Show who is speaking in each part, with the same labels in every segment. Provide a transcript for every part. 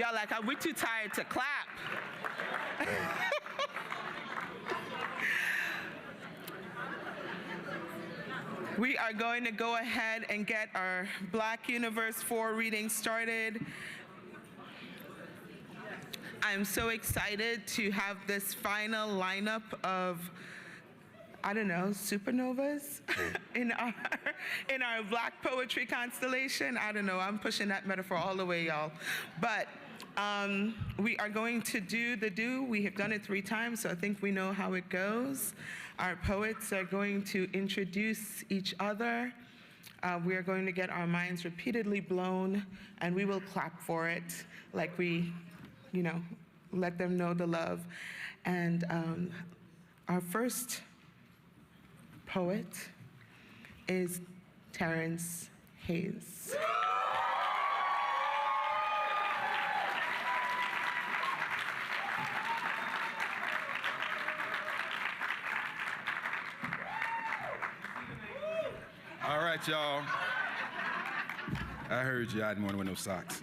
Speaker 1: Y'all like, are we too tired to clap? We are going to go ahead and get our Black Universe 4 reading started. I'm so excited to have this final lineup of, I don't know, supernovas in our Black poetry constellation. I don't know, I'm pushing that metaphor all the way, y'all. But we are going to do the do. We have done it 3 times, so I think we know how it goes. Our poets are going to introduce each other. We are going to get our minds repeatedly blown, and we will clap for it like we, let them know the love. And our first poet is Terrance Hayes.
Speaker 2: All right, y'all. I heard you. I didn't want to wear no socks.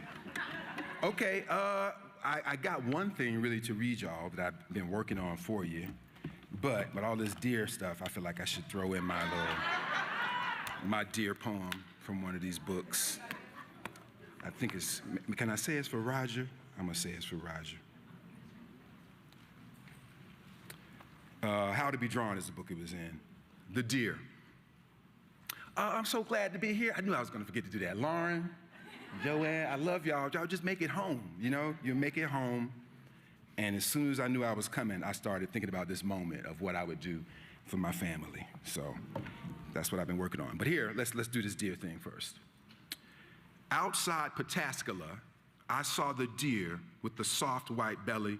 Speaker 2: Okay, I got one thing really to read y'all that I've been working on for you. But with all this deer stuff, I feel like I should throw in my deer poem from one of these books. I think it's, can I say it's for Roger? I'm gonna say it's for Roger. How to Be Drawn is the book it was in. The Deer. I'm so glad to be here. I knew I was gonna forget to do that. Lauren, Joanne, I love y'all. Y'all just make it home, You make it home. And as soon as I knew I was coming, I started thinking about this moment of what I would do for my family. So that's what I've been working on. But here, let's do this deer thing first. Outside Pataskala, I saw the deer with the soft white belly,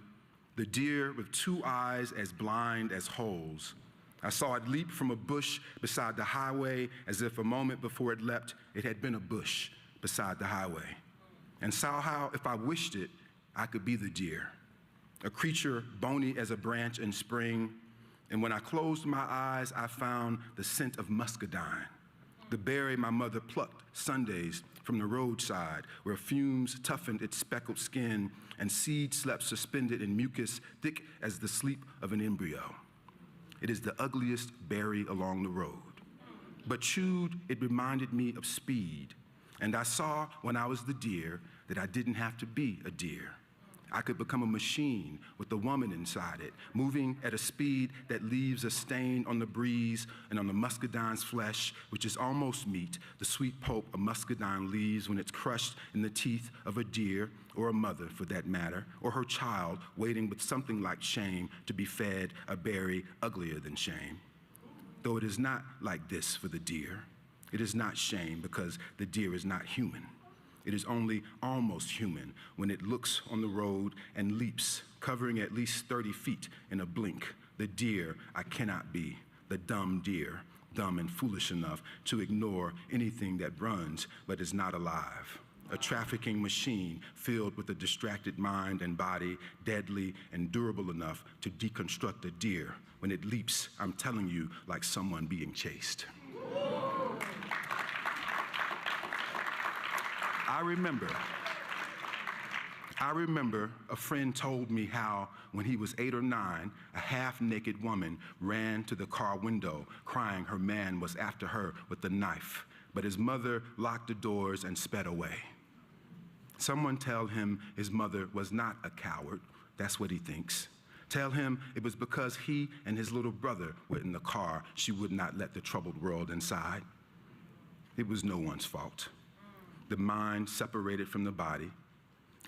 Speaker 2: the deer with 2 eyes as blind as holes. I saw it leap from a bush beside the highway as if a moment before it leapt, it had been a bush beside the highway. And saw how, if I wished it, I could be the deer, a creature bony as a branch in spring. And when I closed my eyes, I found the scent of muscadine, the berry my mother plucked Sundays from the roadside, where fumes toughened its speckled skin and seeds slept suspended in mucus thick as the sleep of an embryo. It is the ugliest berry along the road. But chewed, it reminded me of speed. And I saw when I was the deer that I didn't have to be a deer. I could become a machine with a woman inside it, moving at a speed that leaves a stain on the breeze and on the muscadine's flesh, which is almost meat, the sweet pulp a muscadine leaves when it's crushed in the teeth of a deer, or a mother for that matter, or her child waiting with something like shame to be fed a berry uglier than shame. Though it is not like this for the deer. It is not shame because the deer is not human. It is only almost human when it looks on the road and leaps, covering at least 30 feet in a blink. The deer I cannot be, the dumb deer, dumb and foolish enough to ignore anything that runs but is not alive. A trafficking machine filled with a distracted mind and body, deadly and durable enough to deconstruct a deer. When it leaps, I'm telling you, like someone being chased. I remember a friend told me how, when he was 8 or 9, a half-naked woman ran to the car window, crying her man was after her with a knife, but his mother locked the doors and sped away. Someone tell him his mother was not a coward. That's what he thinks. Tell him it was because he and his little brother were in the car she would not let the troubled world inside. It was no one's fault. The mind separated from the body.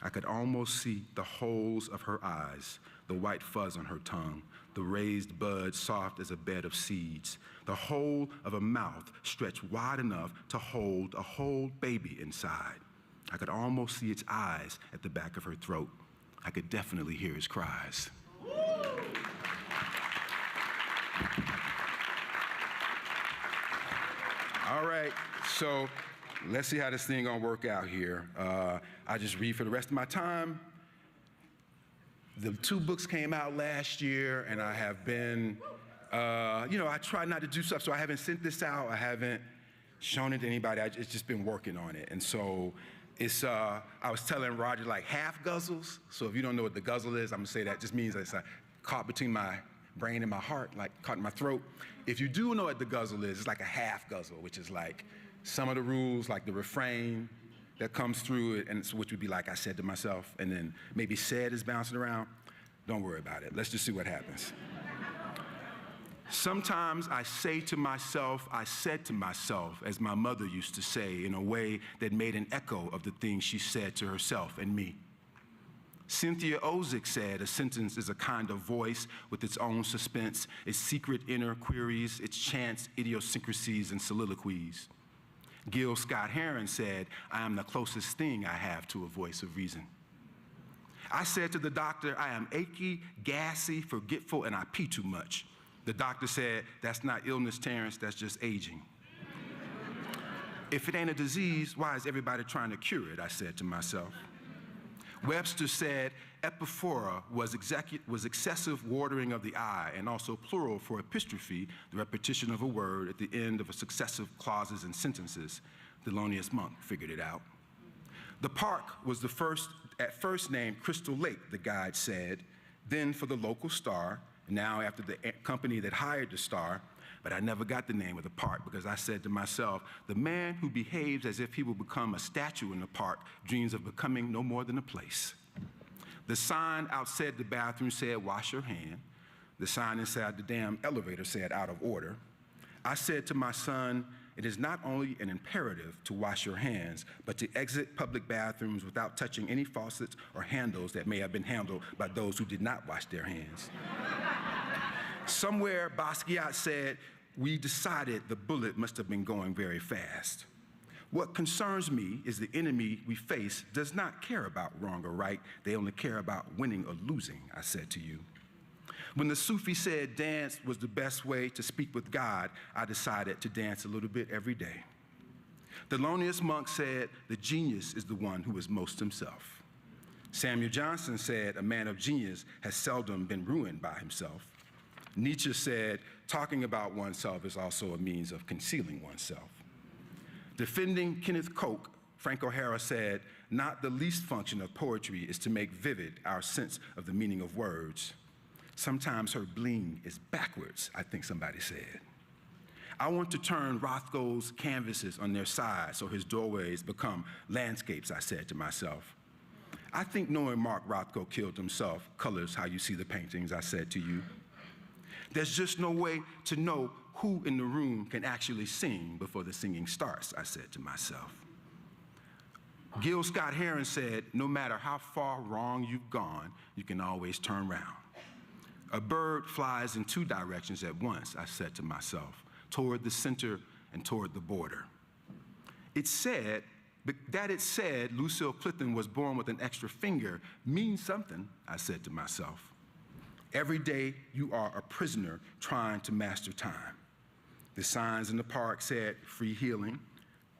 Speaker 2: I could almost see the holes of her eyes, the white fuzz on her tongue, the raised bud soft as a bed of seeds, the hole of a mouth stretched wide enough to hold a whole baby inside. I could almost see its eyes at the back of her throat. I could definitely hear his cries. All right, so let's see how this thing gonna work out here. I just read for the rest of my time. The 2 books came out last year, and I have been, I try not to do stuff, so I haven't sent this out. I haven't shown it to anybody. It's just been working on it. And so I was telling Roger, like half guzzles. So if you don't know what the guzzle is, I'm gonna say that just means it's caught between my brain and my heart, like caught in my throat. If you do know what the guzzle is, it's like a half guzzle, which is like some of the rules, like the refrain that comes through it, and which would be like I said to myself, and then maybe said is bouncing around. Don't worry about it. Let's just see what happens. Sometimes I say to myself, I said to myself, as my mother used to say, in a way that made an echo of the things she said to herself and me. Cynthia Ozick said, a sentence is a kind of voice with its own suspense, its secret inner queries, its chance idiosyncrasies and soliloquies. Gil Scott-Heron said, I am the closest thing I have to a voice of reason. I said to the doctor, I am achy, gassy, forgetful, and I pee too much. The doctor said, that's not illness, Terrence, that's just aging. If it ain't a disease, why is everybody trying to cure it, I said to myself. Webster said, epiphora was excessive watering of the eye, and also plural for epistrophe, the repetition of a word at the end of a successive clauses and sentences. Thelonious Monk figured it out. The park was at first named Crystal Lake, the guide said, then for the local star, now after the company that hired the star, but I never got the name of the park because I said to myself, the man who behaves as if he will become a statue in the park dreams of becoming no more than a place. The sign outside the bathroom said, wash your hand. The sign inside the damn elevator said, out of order. I said to my son, it is not only an imperative to wash your hands, but to exit public bathrooms without touching any faucets or handles that may have been handled by those who did not wash their hands. Somewhere, Basquiat said, we decided the bullet must have been going very fast. What concerns me is the enemy we face does not care about wrong or right. They only care about winning or losing, I said to you. When the Sufi said dance was the best way to speak with God, I decided to dance a little bit every day. Thelonious Monk said, the genius is the one who is most himself. Samuel Johnson said, a man of genius has seldom been ruined by himself. Nietzsche said, talking about oneself is also a means of concealing oneself. Defending Kenneth Koch, Frank O'Hara said, not the least function of poetry is to make vivid our sense of the meaning of words. Sometimes her bling is backwards, I think somebody said. I want to turn Rothko's canvases on their sides so his doorways become landscapes, I said to myself. I think knowing Mark Rothko killed himself colors how you see the paintings, I said to you. There's just no way to know who in the room can actually sing before the singing starts, I said to myself. Gil Scott-Heron said, no matter how far wrong you've gone, you can always turn around. A bird flies in two directions at once, I said to myself, toward the center and toward the border. It said Lucille Clifton was born with an extra finger means something, I said to myself. Every day you are a prisoner trying to master time. The signs in the park said free healing,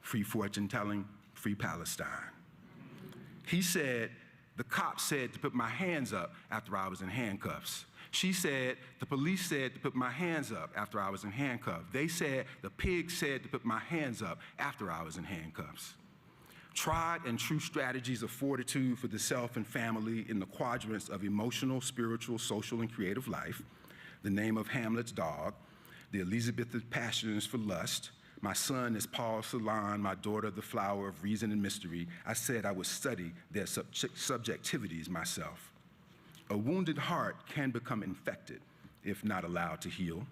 Speaker 2: free fortune telling, free Palestine. He said, the cop said to put my hands up after I was in handcuffs. She said, the police said to put my hands up after I was in handcuffs. They said, the pig said to put my hands up after I was in handcuffs. Tried and true strategies of fortitude for the self and family in the quadrants of emotional, spiritual, social, and creative life, the name of Hamlet's dog, the Elizabethan passions for lust, my son is Paul Celan, my daughter the flower of reason and mystery. I said I would study their subjectivities myself. A wounded heart can become infected if not allowed to heal.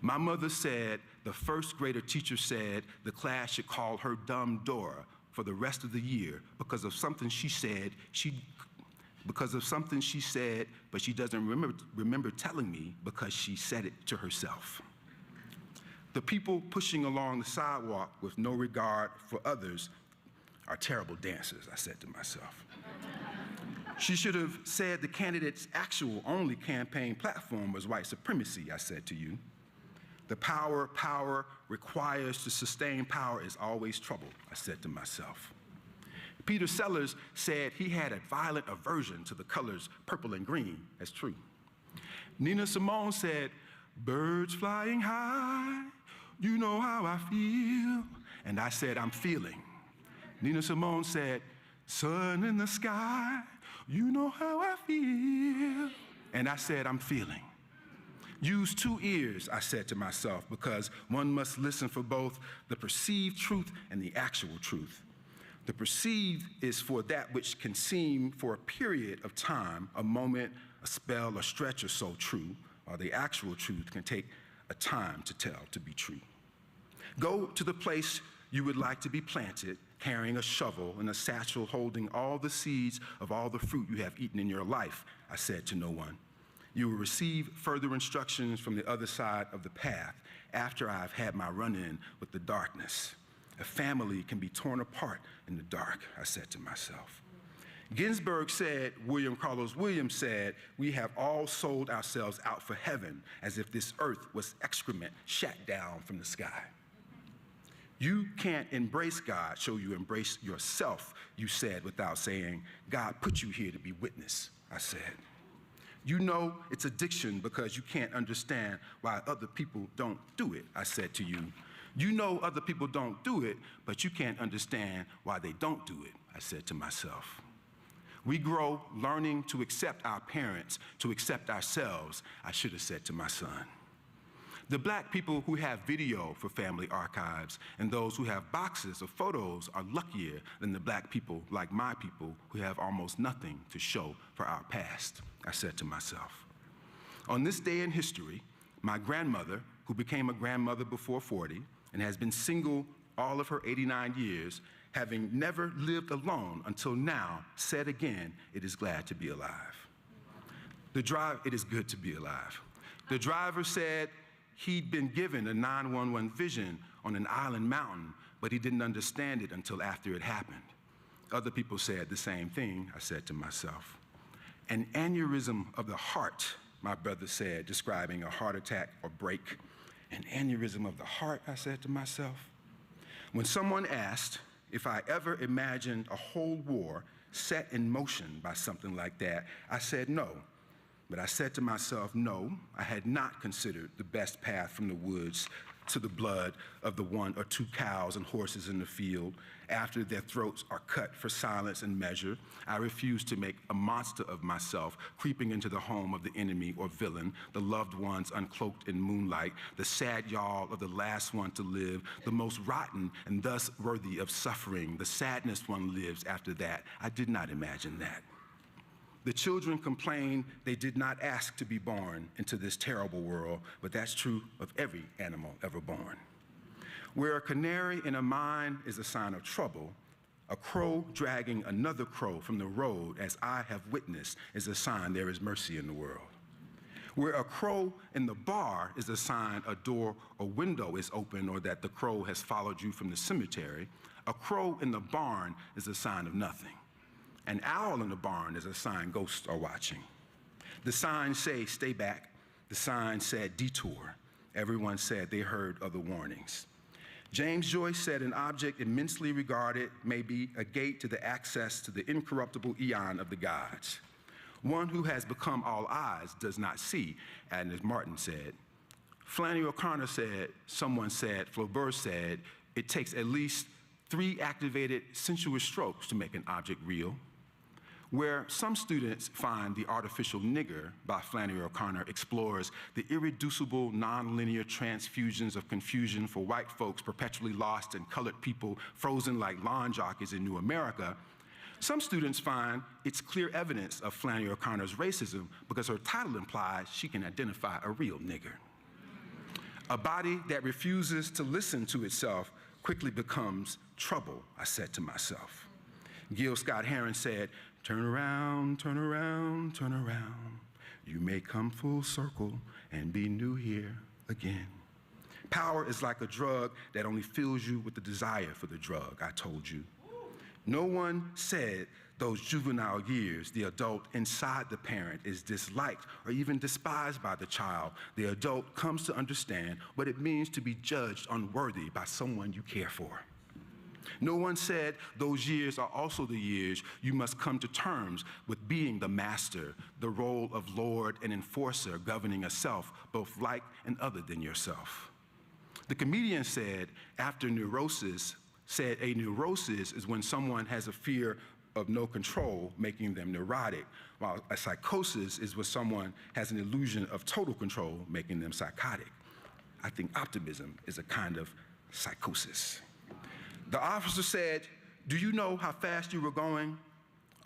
Speaker 2: My mother said, the first grader teacher said the class should call her Dumb Dora for the rest of the year because of something she said, but she doesn't remember telling me because she said it to herself. The people pushing along the sidewalk with no regard for others are terrible dancers, I said to myself. She should have said the candidate's actual only campaign platform was white supremacy, I said to you. The power requires to sustain power is always trouble, I said to myself. Peter Sellers said he had a violent aversion to the colors purple and green. That's true. Nina Simone said, birds flying high, you know how I feel. And I said, I'm feeling. Nina Simone said, sun in the sky, you know how I feel. And I said, I'm feeling. Use 2 ears, I said to myself, because one must listen for both the perceived truth and the actual truth. The perceived is for that which can seem for a period of time, a moment, a spell, a stretch or so true, while the actual truth can take a time to tell to be true. Go to the place you would like to be planted, carrying a shovel and a satchel holding all the seeds of all the fruit you have eaten in your life, I said to no one. You will receive further instructions from the other side of the path after I've had my run-in with the darkness. A family can be torn apart in the dark, I said to myself. Ginsberg said, William Carlos Williams said, we have all sold ourselves out for heaven as if this earth was excrement shat down from the sky. You can't embrace God, so you embrace yourself, you said without saying, God put you here to be witness, I said. You know it's addiction because you can't understand why other people don't do it, I said to you. You know other people don't do it, but you can't understand why they don't do it, I said to myself. We grow learning to accept our parents, to accept ourselves, I should have said to my son. The black people who have video for family archives and those who have boxes of photos are luckier than the black people like my people who have almost nothing to show for our past, I said to myself. On this day in history, my grandmother, who became a grandmother before 40 and has been single all of her 89 years, having never lived alone until now, said again, it is glad to be alive. It is good to be alive. The driver said he'd been given a 911 vision on an island mountain, but he didn't understand it until after it happened. Other people said the same thing, I said to myself. An aneurysm of the heart, my brother said, describing a heart attack or break. An aneurysm of the heart, I said to myself. When someone asked if I ever imagined a whole war set in motion by something like that, I said no. But I said to myself, no, I had not considered the best path from the woods to the blood of the 1 or 2 cows and horses in the field after their throats are cut for silence and measure. I refused to make a monster of myself, creeping into the home of the enemy or villain, the loved ones uncloaked in moonlight, the sad yawl of the last one to live, the most rotten and thus worthy of suffering. The sadness one lives after that. I did not imagine that. The children complained they did not ask to be born into this terrible world, but that's true of every animal ever born. Where a canary in a mine is a sign of trouble, a crow dragging another crow from the road, as I have witnessed, is a sign there is mercy in the world. Where a crow in the bar is a sign a door or window is open or that the crow has followed you from the cemetery, a crow in the barn is a sign of nothing. An owl in the barn is a sign ghosts are watching. The signs say, stay back. The sign said, detour. Everyone said they heard other warnings. James Joyce said an object immensely regarded may be a gate to the access to the incorruptible eon of the gods. One who has become all eyes does not see, and as Martin said. Flannery O'Connor said, someone said, Flaubert said, it takes at least 3 activated sensuous strokes to make an object real. Where some students find The Artificial Nigger by Flannery O'Connor explores the irreducible nonlinear transfusions of confusion for white folks perpetually lost and colored people frozen like lawn jockeys in New America, some students find it's clear evidence of Flannery O'Connor's racism because her title implies she can identify a real nigger. A body that refuses to listen to itself quickly becomes trouble, I said to myself. Gil Scott-Heron said, turn around, turn around, turn around. You may come full circle and be new here again. Power is like a drug that only fills you with the desire for the drug, I told you. No one said those juvenile years, the adult inside the parent is disliked or even despised by the child. The adult comes to understand what it means to be judged unworthy by someone you care for. No one said those years are also the years you must come to terms with being the master, the role of lord and enforcer governing a self, both like and other than yourself. The comedian said, after neurosis, said a neurosis is when someone has a fear of no control, making them neurotic, while a psychosis is when someone has an illusion of total control, making them psychotic. I think optimism is a kind of psychosis. The officer said, "Do you know how fast you were going?"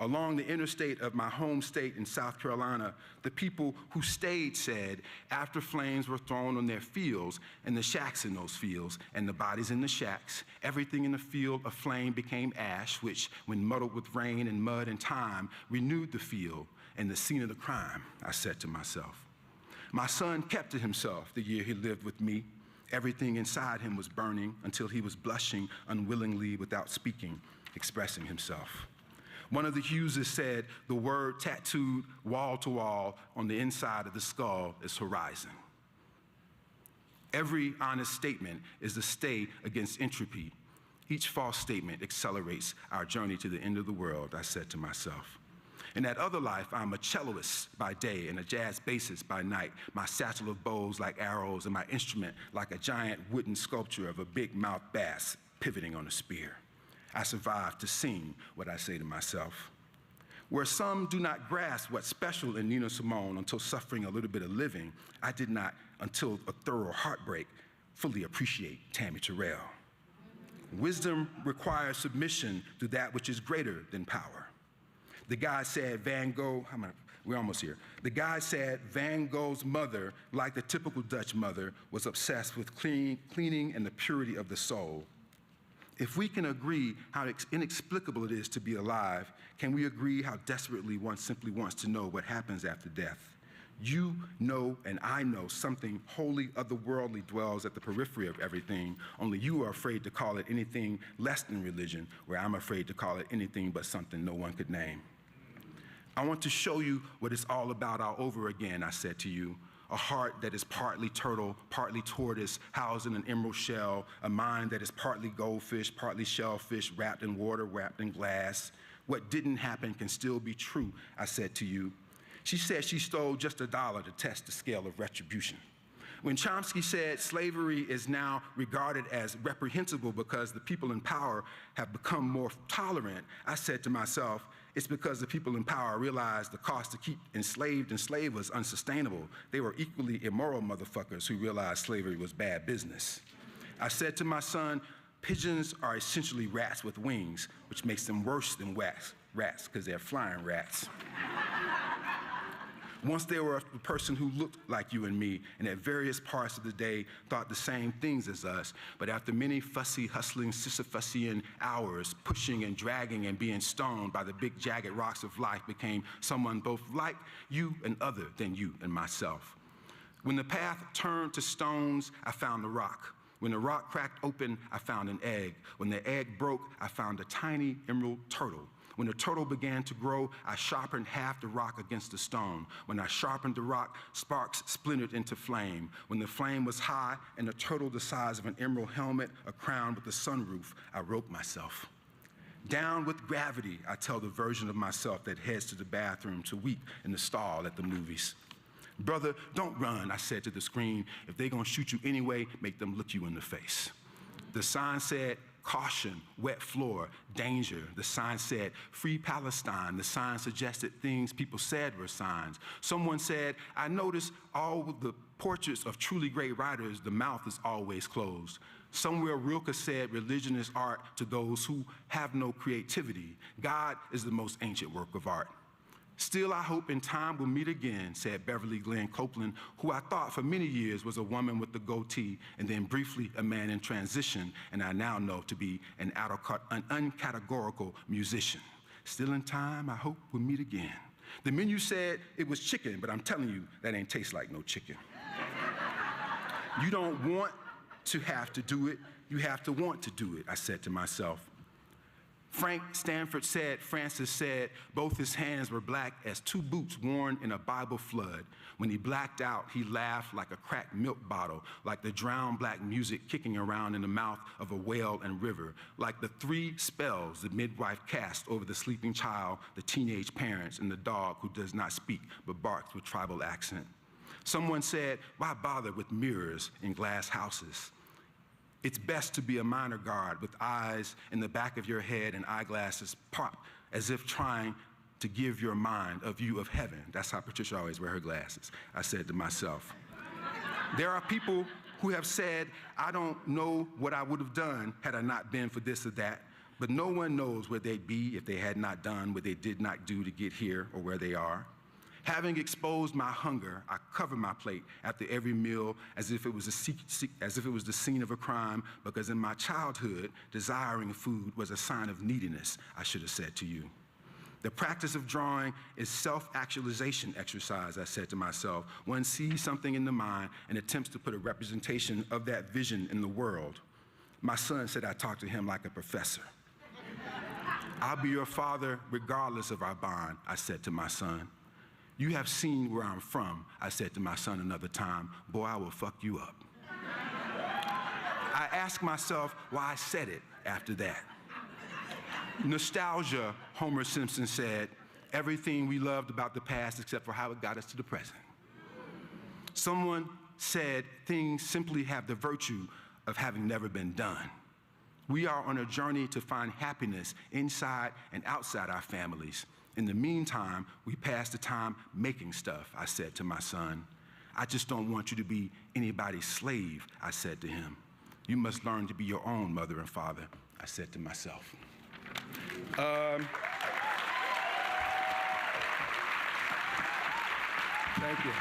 Speaker 2: Along the interstate of my home state in South Carolina, the people who stayed said, after flames were thrown on their fields and the shacks in those fields and the bodies in the shacks, everything in the field aflame became ash, which, when muddled with rain and mud and time, renewed the field and the scene of the crime. I said to myself. My son kept to himself the year he lived with me. Everything inside him was burning until he was blushing unwillingly without speaking, expressing himself. One of the Hugheses said the word tattooed wall to wall on the inside of the skull is horizon. Every honest statement is a stay against entropy. Each false statement accelerates our journey to the end of the world, I said to myself. In that other life, I'm a celloist by day and a jazz bassist by night, my satchel of bows like arrows and my instrument like a giant wooden sculpture of a big-mouthed bass pivoting on a spear. I survived to sing what I say to myself. Where some do not grasp what's special in Nina Simone until suffering a little bit of living, I did not, until a thorough heartbreak, fully appreciate Tammy Terrell. Wisdom requires submission to that which is greater than power. The guy said Van Gogh, we're almost here. The guy said Van Gogh's mother, like the typical Dutch mother, was obsessed with cleaning and the purity of the soul. If we can agree how inexplicable it is to be alive, can we agree how desperately one simply wants to know what happens after death? You know and I know something wholly otherworldly dwells at the periphery of everything, only you are afraid to call it anything less than religion, where I'm afraid to call it anything but something no one could name. I want to show you what it's all about all over again, I said to you. A heart that is partly turtle, partly tortoise, housed in an emerald shell, a mind that is partly goldfish, partly shellfish, wrapped in water, wrapped in glass. What didn't happen can still be true, I said to you. She said she stole just $1 to test the scale of retribution. When Chomsky said slavery is now regarded as reprehensible because the people in power have become more tolerant, I said to myself, it's because the people in power realized the cost to keep enslaved and slave was unsustainable. They were equally immoral motherfuckers who realized slavery was bad business. I said to my son, pigeons are essentially rats with wings, which makes them worse than rats, because they're flying rats. Once they were a person who looked like you and me, and at various parts of the day thought the same things as us, but after many fussy, hustling, Sisyphusian hours, pushing and dragging and being stoned by the big jagged rocks of life, became someone both like you and other than you and myself. When the path turned to stones, I found a rock. When the rock cracked open, I found an egg. When the egg broke, I found a tiny emerald turtle. When the turtle began to grow, I sharpened half the rock against the stone. When I sharpened the rock, sparks splintered into flame. When the flame was high and the turtle the size of an emerald helmet, a crown with a sunroof, I roped myself. Down with gravity, I tell the version of myself that heads to the bathroom to weep in the stall at the movies. Brother, don't run, I said to the screen. If they're gonna shoot you anyway, make them look you in the face. The sign said, caution, wet floor, danger. The sign said, free Palestine. The sign suggested things people said were signs. Someone said, I noticed all the portraits of truly great writers, the mouth is always closed. Somewhere Rilke said, religion is art to those who have no creativity. God is the most ancient work of art. Still, I hope in time we'll meet again, said Beverly Glenn Copeland, who I thought for many years was a woman with a goatee, and then briefly a man in transition, and I now know to be an uncategorical musician. Still in time, I hope we'll meet again. The menu said it was chicken, but I'm telling you, that ain't taste like no chicken. You don't want to have to do it, you have to want to do it, I said to myself. Frank Stanford said, Francis said, both his hands were black as two boots worn in a Bible flood. When he blacked out, he laughed like a cracked milk bottle, like the drowned black music kicking around in the mouth of a whale and river, like the 3 spells the midwife cast over the sleeping child, the teenage parents, and the dog who does not speak but barks with tribal accent. Someone said, why bother with mirrors in glass houses? It's best to be a minor guard with eyes in the back of your head and eyeglasses popped as if trying to give your mind a view of heaven. That's how Patricia always wear her glasses, I said to myself. There are people who have said, I don't know what I would have done had I not been for this or that, but no one knows where they'd be if they had not done what they did not do to get here or where they are. Having exposed my hunger, I cover my plate after every meal as if it was the scene of a crime, because in my childhood, desiring food was a sign of neediness, I should have said to you. The practice of drawing is self-actualization exercise, I said to myself. One sees something in the mind and attempts to put a representation of that vision in the world. My son said I talked to him like a professor. I'll be your father regardless of our bond, I said to my son. You have seen where I'm from, I said to my son another time. Boy, I will fuck you up. I asked myself why I said it after that. Nostalgia, Homer Simpson said, everything we loved about the past except for how it got us to the present. Someone said things simply have the virtue of having never been done. We are on a journey to find happiness inside and outside our families. In the meantime, we pass the time making stuff, I said to my son. I just don't want you to be anybody's slave, I said to him. You must learn to be your own mother and father, I said to myself. Thank you.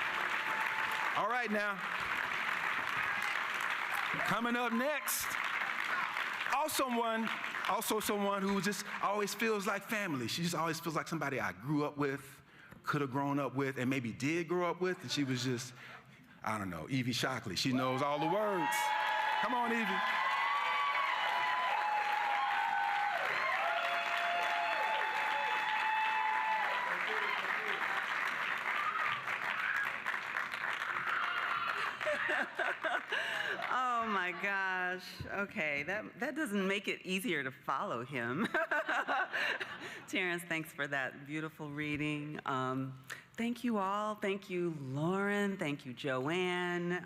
Speaker 2: All right now, coming up next, also someone who just always feels like family. She just always feels like somebody I grew up with, could have grown up with, and maybe did grow up with, and she was just, I don't know, Evie Shockley. She knows all the words. Come on, Evie.
Speaker 3: Oh my gosh. Okay, that doesn't make it easier to follow him. Terrance, thanks for that beautiful reading. Thank you all. Thank you, Lauren. Thank you, Joanne.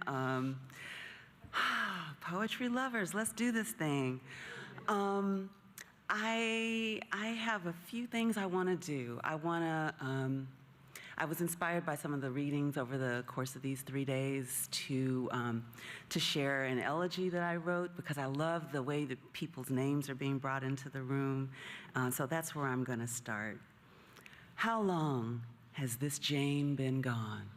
Speaker 3: Poetry lovers, let's do this thing. I have a few things I want to do. I was inspired by some of the readings over the course of these 3 days to share an elegy that I wrote, because I love the way that people's names are being brought into the room. So that's where I'm going to start. How long has this Jane been gone?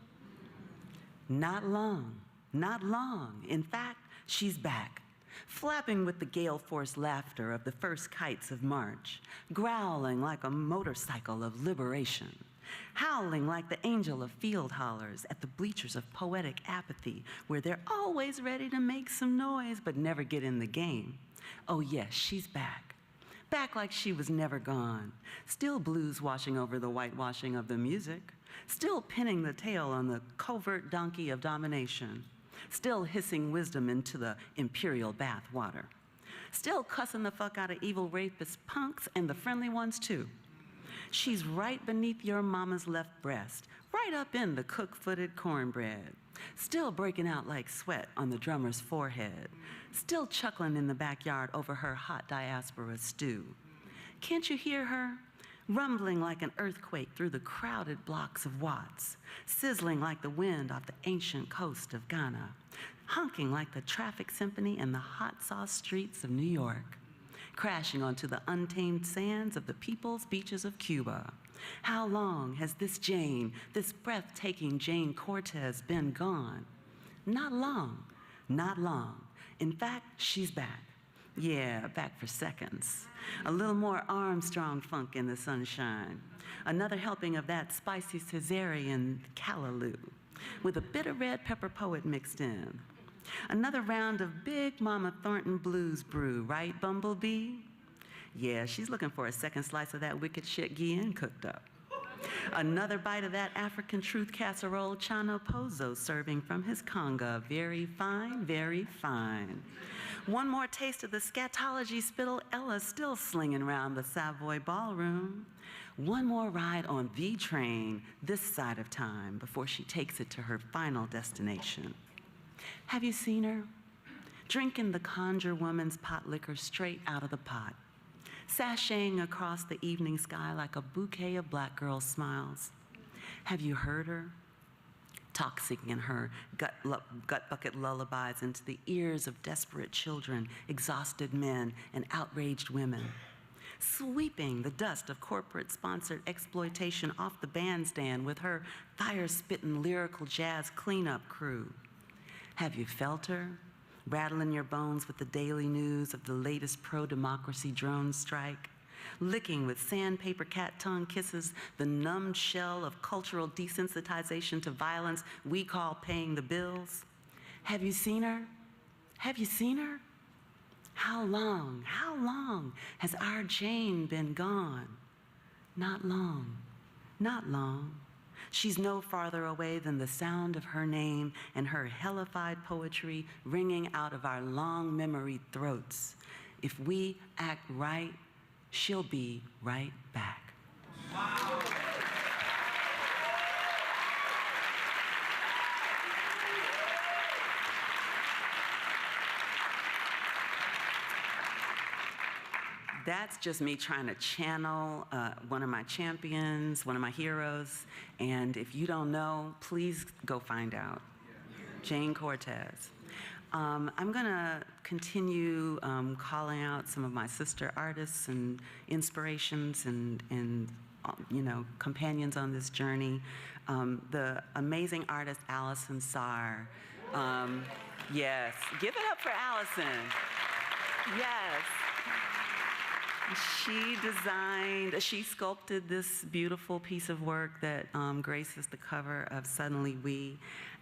Speaker 3: Not long, not long. In fact, she's back, flapping with the gale-force laughter of the first kites of March, growling like a motorcycle of liberation, howling like the angel of field hollers at the bleachers of poetic apathy, where they're always ready to make some noise but never get in the game. Oh yes, she's back. Back like she was never gone. Still blues washing over the whitewashing of the music. Still pinning the tail on the covert donkey of domination. Still hissing wisdom into the imperial bath water. Still cussing the fuck out of evil rapist punks and the friendly ones too. She's right beneath your mama's left breast, right up in the cook-footed cornbread. Still breaking out like sweat on the drummer's forehead. Still chuckling in the backyard over her hot diaspora stew. Can't you hear her? Rumbling like an earthquake through the crowded blocks of Watts. Sizzling like the wind off the ancient coast of Ghana. Honking like the traffic symphony in the hot sauce streets of New York. Crashing onto the untamed sands of the people's beaches of Cuba. How long has this Jane, this breathtaking Jane Cortez, been gone? Not long, not long. In fact, she's back. Yeah, back for seconds. A little more Armstrong funk in the sunshine. Another helping of that spicy Caesarean callaloo, with a bit of red pepper poet mixed in. Another round of Big Mama Thornton blues brew, right, Bumblebee? Yeah, she's looking for a second slice of that wicked shit Guillen cooked up. Another bite of that African truth casserole Chano Pozo serving from his conga. Very fine, very fine. One more taste of the scatology spittle Ella still slinging around the Savoy Ballroom. One more ride on the train this side of time before she takes it to her final destination. Have you seen her? drinking the conjure woman's pot liquor straight out of the pot, sashaying across the evening sky like a bouquet of black girl smiles. Have you heard her? Toxic in her gut bucket lullabies into the ears of desperate children, exhausted men, and outraged women. Sweeping the dust of corporate-sponsored exploitation off the bandstand with her fire-spitting lyrical jazz cleanup crew. Have you felt her? Rattling your bones with the daily news of the latest pro-democracy drone strike? Licking with sandpaper cat tongue kisses the numbed shell of cultural desensitization to violence we call paying the bills? Have you seen her? Have you seen her? How long has our Jane been gone? Not long, not long. She's no farther away than the sound of her name and her hellified poetry ringing out of our long-memoried throats. If we act right, she'll be right back. Wow. That's just me trying to channel one of my champions, one of my heroes. And if you don't know, please go find out. Jane Cortez. I'm going to continue calling out some of my sister artists and inspirations and companions on this journey. The amazing artist Allison Sarr. Yes, give it up for Allison. Yes. She sculpted this beautiful piece of work that graces the cover of Suddenly We.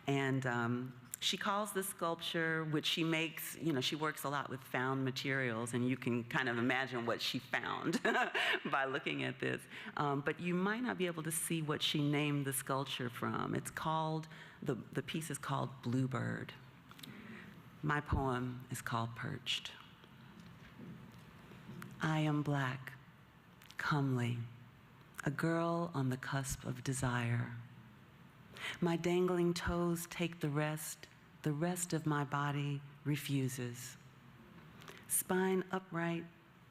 Speaker 3: And she calls this sculpture, which she makes, she works a lot with found materials, and you can kind of imagine what she found by looking at this. But you might not be able to see what she named the sculpture from. It's called, the piece is called Bluebird. My poem is called Perched. I am black, comely, a girl on the cusp of desire. My dangling toes take the rest of my body refuses. Spine upright,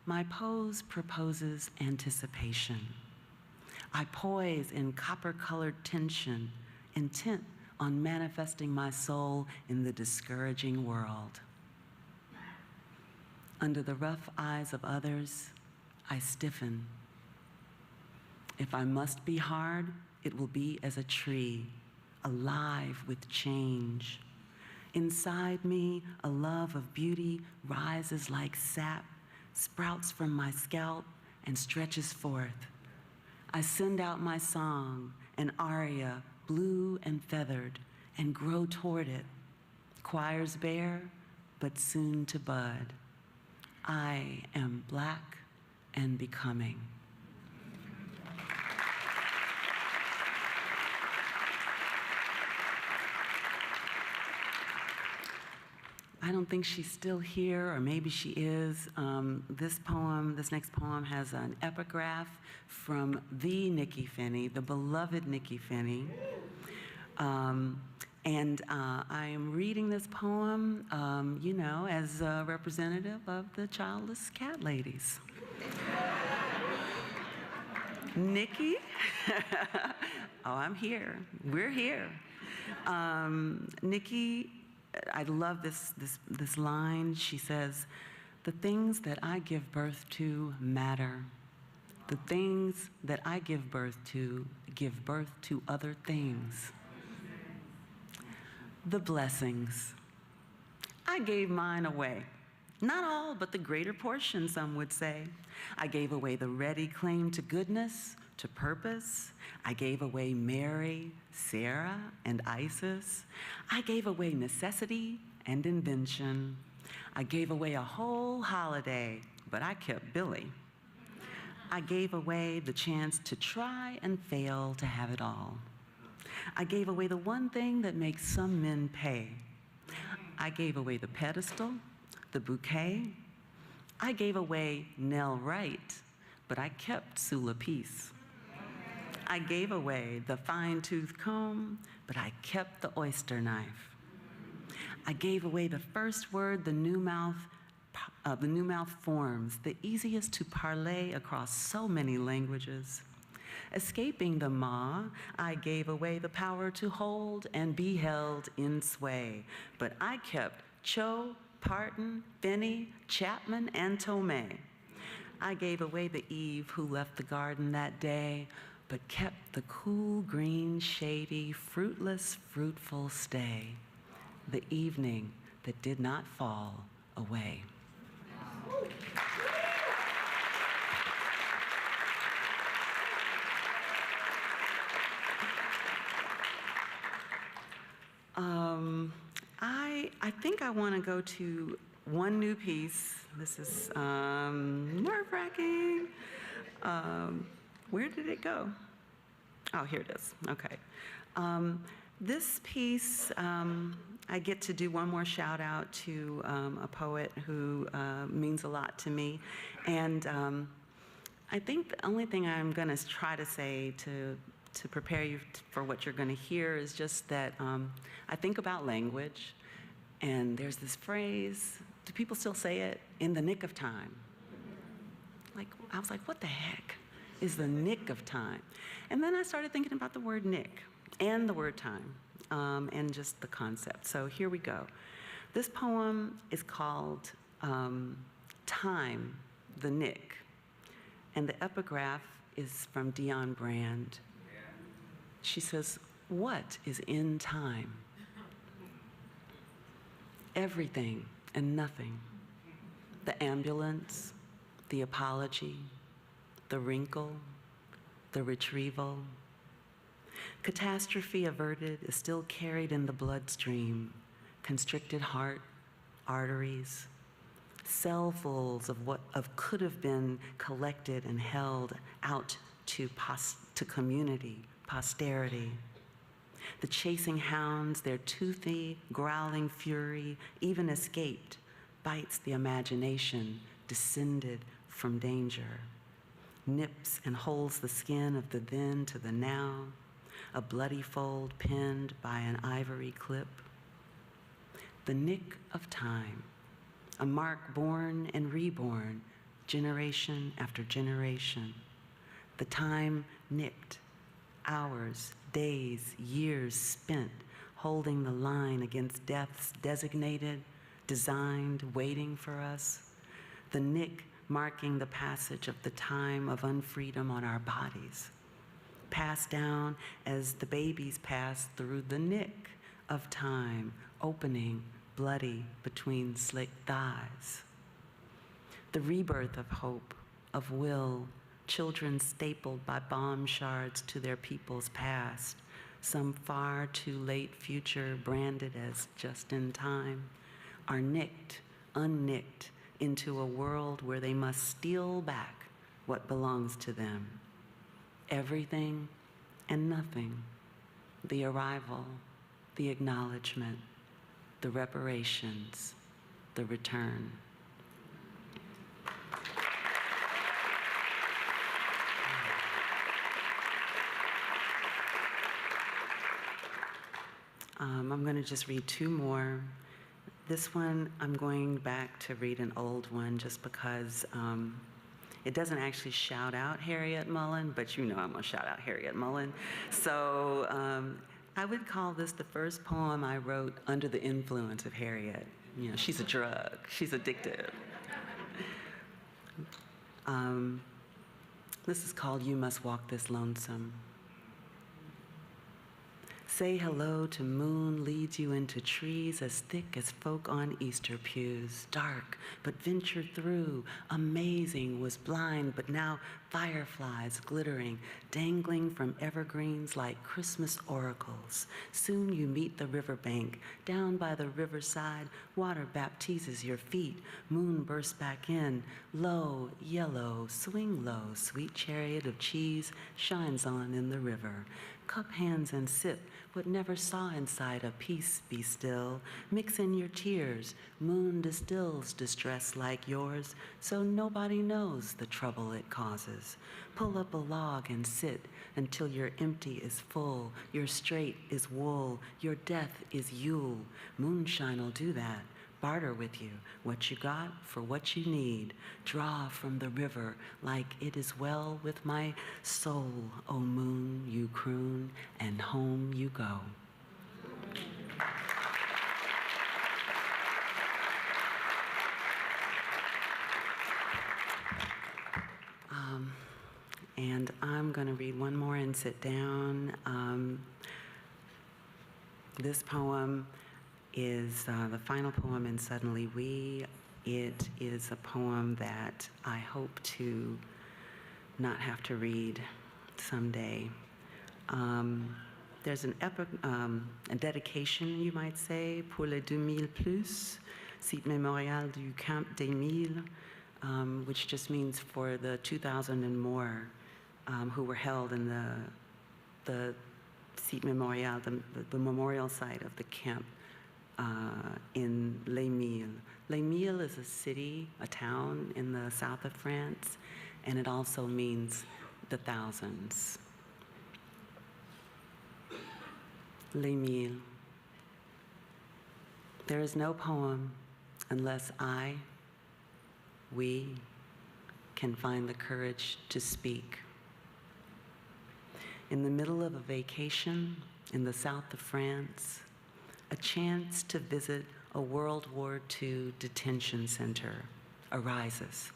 Speaker 3: my pose proposes anticipation. I poise in copper-colored tension, intent on manifesting my soul in the discouraging world. Under the rough eyes of others, I stiffen. If I must be hard, it will be as a tree, alive with change. Inside me, a love of beauty rises like sap, sprouts from my scalp, and stretches forth. I send out my song, an aria, blue and feathered, and grow toward it. Choirs bare, but soon to bud. I am black and becoming. I don't think she's still here, or maybe she is. This next poem has an epigraph from the Nikki Finney, the beloved Nikki Finney. And I am reading this poem, as a representative of the childless cat ladies. Nikki? Oh, I'm here. We're here. Nikki, I love this line. She says, "The things that I give birth to matter. The things that I give birth to other things." The blessings. I gave mine away. Not all, but the greater portion, some would say. I gave away the ready claim to goodness, to purpose. I gave away Mary, Sarah, and Isis. I gave away necessity and invention. I gave away a whole holiday, but I kept Billy. I gave away the chance to try and fail to have it all. I gave away the one thing that makes some men pay. I gave away the pedestal, the bouquet. I gave away Nell Wright, but I kept Sula Peace. I gave away the fine-tooth comb, but I kept the oyster knife. I gave away the first word the new mouth forms, the easiest to parlay across so many languages. Escaping the ma, I gave away the power to hold and be held in sway. But I kept Cho, Parton, Finney, Chapman, and Tomei. I gave away the Eve who left the garden that day, but kept the cool, green, shady, fruitless, fruitful stay, the evening that did not fall away. I think I want to go to one new piece. This is nerve-wracking. Where did it go? Oh, here it is. Okay. This piece, I get to do one more shout out to a poet who means a lot to me. And I think the only thing I'm going to try to say to prepare you for what you're going to hear is just that I think about language, and there's this phrase, do people still say it? In the nick of time. Like, I was like, what the heck is the nick of time? And then I started thinking about the word nick and the word time and just the concept. So here we go. This poem is called Time, the Nick, and the epigraph is from Dionne Brand. She says, what is in time? Everything and nothing. The ambulance, the apology, the wrinkle, the retrieval. Catastrophe averted is still carried in the bloodstream, constricted heart, arteries, cellfuls of could have been collected and held out to community, posterity. The chasing hounds, their toothy, growling fury, even escaped, bites the imagination, descended from danger, nips and holds the skin of the then to the now, a bloody fold pinned by an ivory clip. The nick of time, a mark born and reborn, generation after generation. The time nicked, hours, days, years spent holding the line against deaths designated, designed, waiting for us. The nick marking the passage of the time of unfreedom on our bodies, passed down as the babies pass through the nick of time, opening, bloody between slick thighs. The rebirth of hope, of will, children stapled by bomb shards to their people's past, some far too late future branded as just in time, are nicked, unnicked, into a world where they must steal back what belongs to them. Everything and nothing, the arrival, the acknowledgement, the reparations, the return. I'm going to just read two more. This one, I'm going back to read an old one just because it doesn't actually shout out Harriet Mullen, but you know I'm going to shout out Harriet Mullen. So I would call this the first poem I wrote under the influence of Harriet. You know, she's a drug. She's addictive. This is called You Must Walk This Lonesome. Say hello to moon leads you into trees as thick as folk on Easter pews. Dark, but venture through. Amazing, was blind, but now fireflies glittering, dangling from evergreens like Christmas oracles. Soon you meet the riverbank. Down by the riverside, water baptizes your feet. Moon bursts back in. Low, yellow, swing low, sweet chariot of cheese shines on in the river. Cup hands and sip what never saw inside a peace be still. Mix in your tears, moon distills distress like yours, so nobody knows the trouble it causes. Pull up a log and sit until your empty is full, your straight is wool, your death is Yule. Moonshine'll do that. Barter with you what you got for what you need. Draw from the river like it is well with my soul. O moon, you croon, and home you go. And I'm going to read one more and sit down. This poem is the final poem in Suddenly We. It is a poem that I hope to not have to read someday. There's a dedication, you might say, pour les 2000 plus, site mémorial du Camp des Mille, which just means for the 2,000 and more who were held in the site mémorial, the memorial site of the camp in Les Milles. Les Milles is a city, a town in the south of France, and it also means the thousands. Les Milles. There is no poem unless we can find the courage to speak. In the middle of a vacation in the south of France, a chance to visit a World War II detention center arises,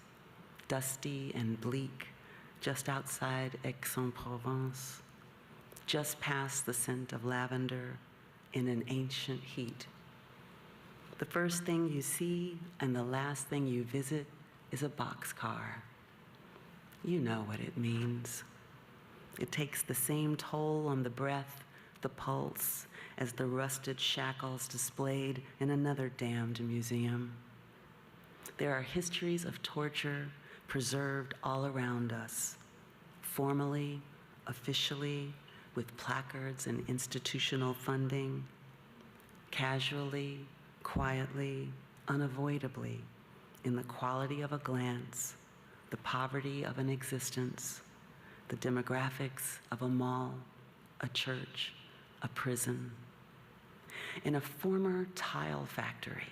Speaker 3: dusty and bleak, just outside Aix-en-Provence, just past the scent of lavender in an ancient heat. The first thing you see and the last thing you visit is a boxcar. You know what it means. It takes the same toll on the breath, the pulse, as the rusted shackles displayed in another damned museum. There are histories of torture preserved all around us, formally, officially, with placards and institutional funding, casually, quietly, unavoidably, in the quality of a glance, the poverty of an existence, the demographics of a mall, a church, a prison. In a former tile factory,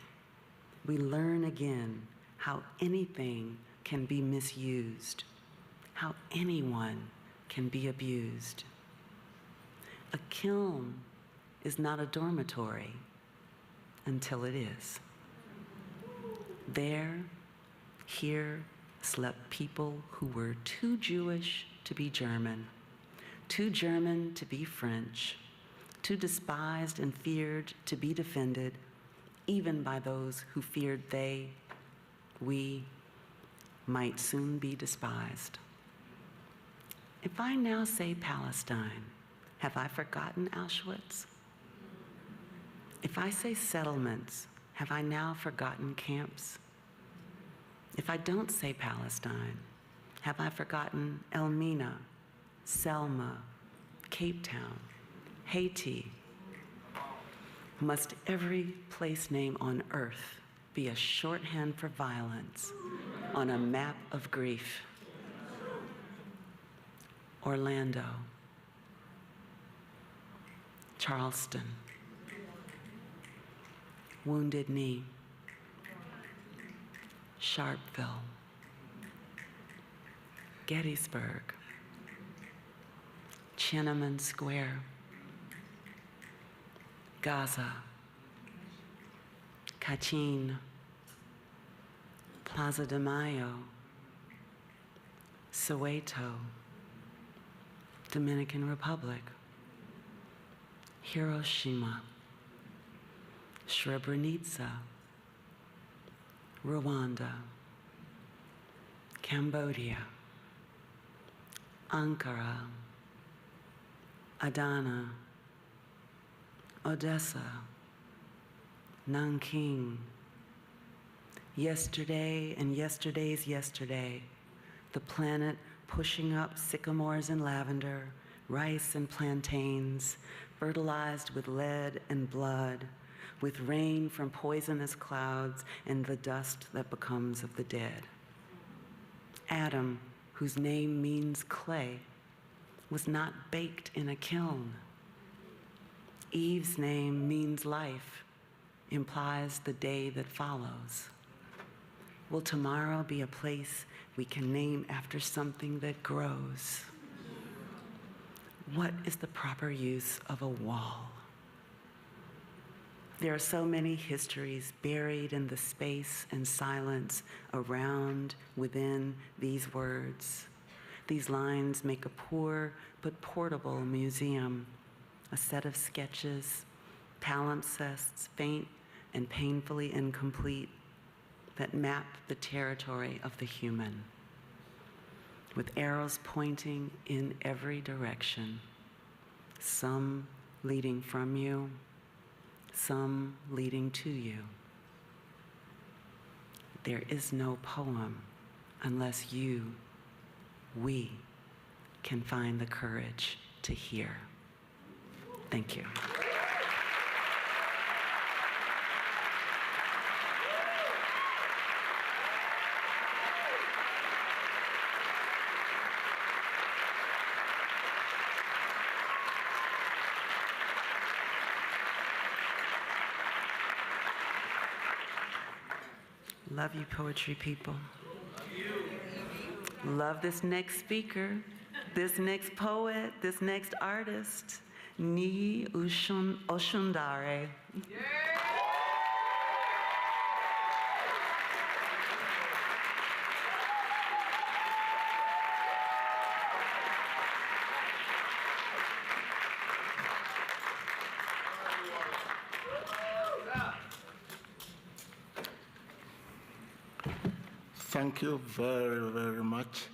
Speaker 3: we learn again how anything can be misused, how anyone can be abused. A kiln is not a dormitory until it is. There, here, slept people who were too Jewish to be German, too German to be French, too despised and feared to be defended, even by those who feared we, might soon be despised. If I now say Palestine, have I forgotten Auschwitz? If I say settlements, have I now forgotten camps? If I don't say Palestine, have I forgotten Elmina, Selma, Cape Town, Haiti? Must every place name on earth be a shorthand for violence on a map of grief? Orlando, Charleston, Wounded Knee, Sharpeville, Gettysburg, Tiananmen Square, Gaza, Kachin, Plaza de Mayo, Soweto, Dominican Republic, Hiroshima, Srebrenica, Rwanda, Cambodia, Ankara, Adana, Odessa, Nanking. Yesterday and yesterday's yesterday, the planet pushing up sycamores and lavender, rice and plantains, fertilized with lead and blood, with rain from poisonous clouds and the dust that becomes of the dead. Adam, whose name means clay, was not baked in a kiln. Eve's name means life, implies the day that follows. Will tomorrow be a place we can name after something that grows? What is the proper use of a wall? There are so many histories buried in the space and silence around, within these words. These lines make a poor but portable museum, a set of sketches, palimpsests, faint and painfully incomplete, that map the territory of the human, with arrows pointing in every direction, some leading from you, some leading to you. There is no poem unless we can find the courage to hear. Thank you. Love you, poetry people. Love this next speaker, this next poet, this next artist, Niyi Osundare.
Speaker 4: Thank you very, very much.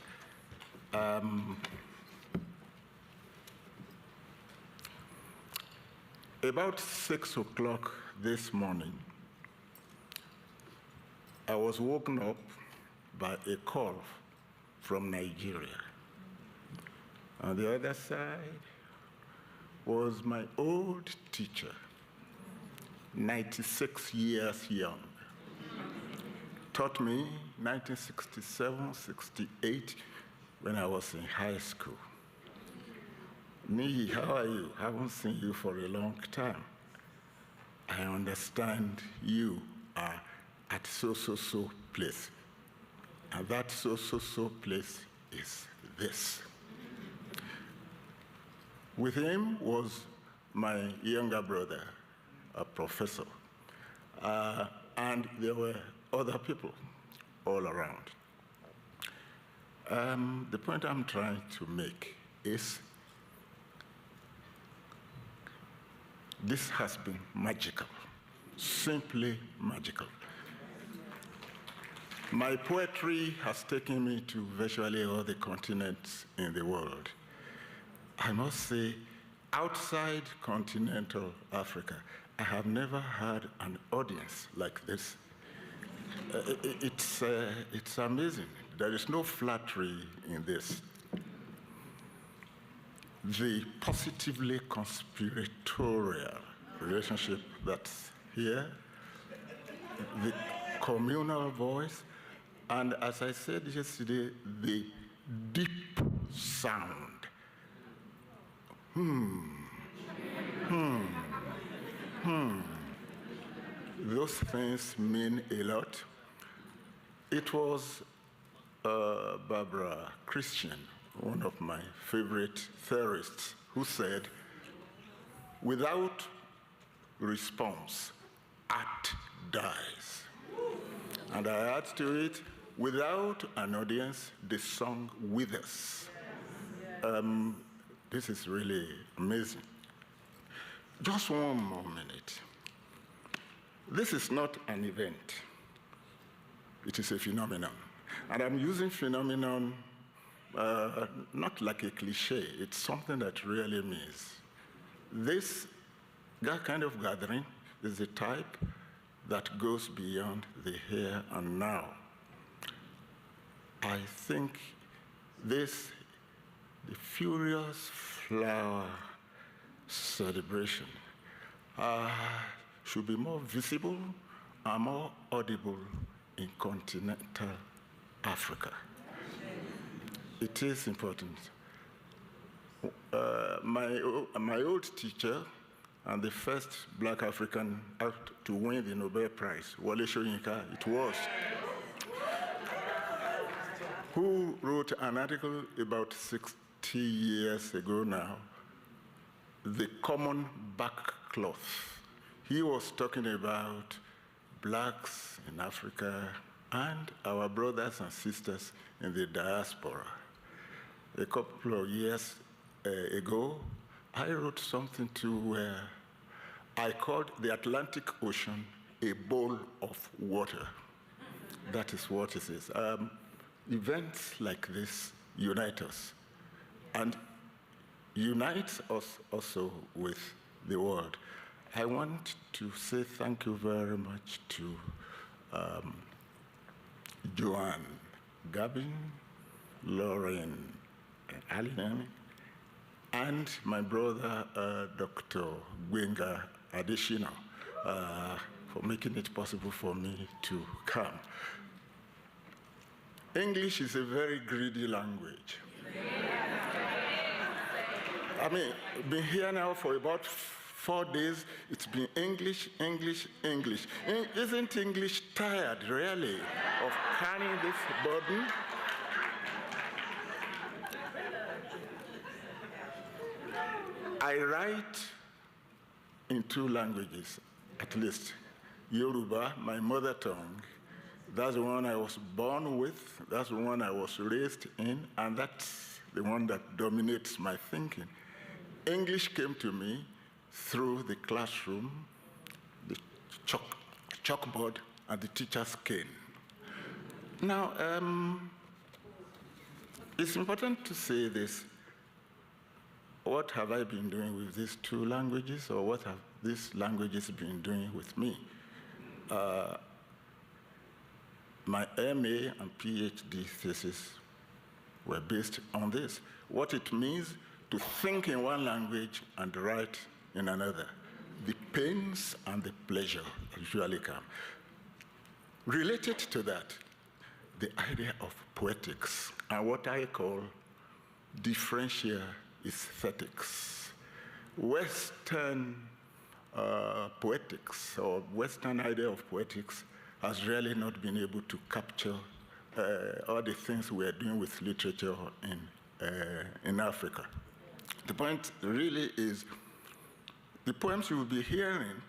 Speaker 4: About 6 o'clock this morning, I was woken up by a call from Nigeria. On the other side was my old teacher, 96 years young. Taught me 1967, 68, when I was in high school. Niyi, how are you? I haven't seen you for a long time. I understand you are at so place. And that so place is this. With him was my younger brother, a professor. And there were other people all around. The point I'm trying to make is this has been magical, simply magical. My poetry has taken me to virtually all the continents in the world. I must say, outside continental Africa, I have never had an audience like this. It's amazing. There is no flattery in this. The positively conspiratorial relationship that's here, the communal voice, and as I said yesterday, the deep sound. Those things mean a lot. It was Barbara Christian, one of my favorite theorists, who said, without response, art dies. And I add to it, without an audience, the song withers. This is really amazing. Just one more minute. This is not an event. It is a phenomenon. And I'm using phenomenon not like a cliche. It's something that really means. That kind of gathering is the type that goes beyond the here and now. I think this the Furious Flower celebration should be more visible and more audible in continental Africa. It is important. My old teacher and the first black African to win the Nobel Prize, Wole Soyinka, it was, who wrote an article about 60 years ago now, The Common Backcloth. He was talking about blacks in Africa and our brothers and sisters in the diaspora. A couple of years ago, I wrote something to where I called the Atlantic Ocean a bowl of water. That is what it is. Events like this unite us and unite us also with the world. I want to say thank you very much to Joanne, Gavin, Lauren, Alleyne, and my brother, Dr. Gwenga Adeshina, for making it possible for me to come. English is a very greedy language. I mean, been here now for about 4 days. It's been English, English, English. Isn't English tired, really, of carrying this burden? I write in 2 languages, at least. Yoruba, my mother tongue. That's the one I was born with, that's the one I was raised in, and that's the one that dominates my thinking. English came to me through the classroom, the chalkboard, and the teacher's cane. Now, it's important to say this. What have I been doing with these 2 languages, or what have these languages been doing with me? My MA and PhD thesis were based on this. What it means to think in one language and write in another. The pains and the pleasure that usually come. Related to that, the idea of poetics and what I call differential aesthetics. Western poetics or Western idea of poetics has really not been able to capture all the things we are doing with literature in Africa. The point really is the poems you will be hearing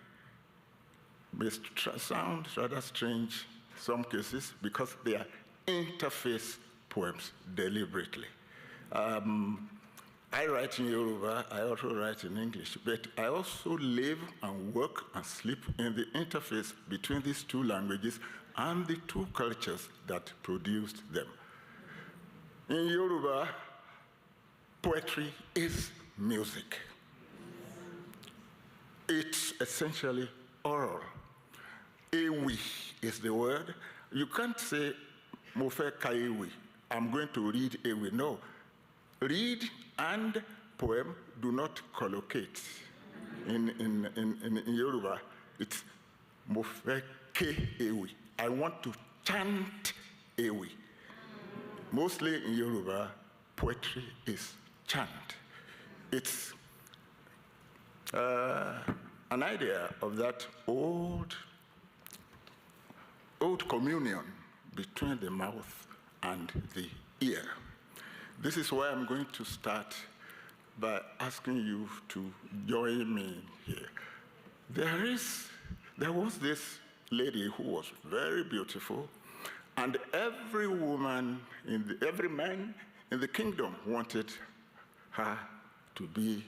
Speaker 4: may sound rather strange in some cases because they are interface poems deliberately. I write in Yoruba, I also write in English, but I also live and work and sleep in the interface between these 2 languages and the 2 cultures that produced them. In Yoruba, poetry is music. It's essentially oral. Ewi is the word. You can't say, mo fẹ́ ka ewi, I'm going to read ewi. No. Read and poem do not collocate. In Yoruba, it's mo fẹ́ ke ewi. I want to chant ewi. Mostly in Yoruba, poetry is chant. It's an idea of that old communion between the mouth and the ear. This is why I'm going to start by asking you to join me here. There was this lady who was very beautiful, and every man in the kingdom wanted her to be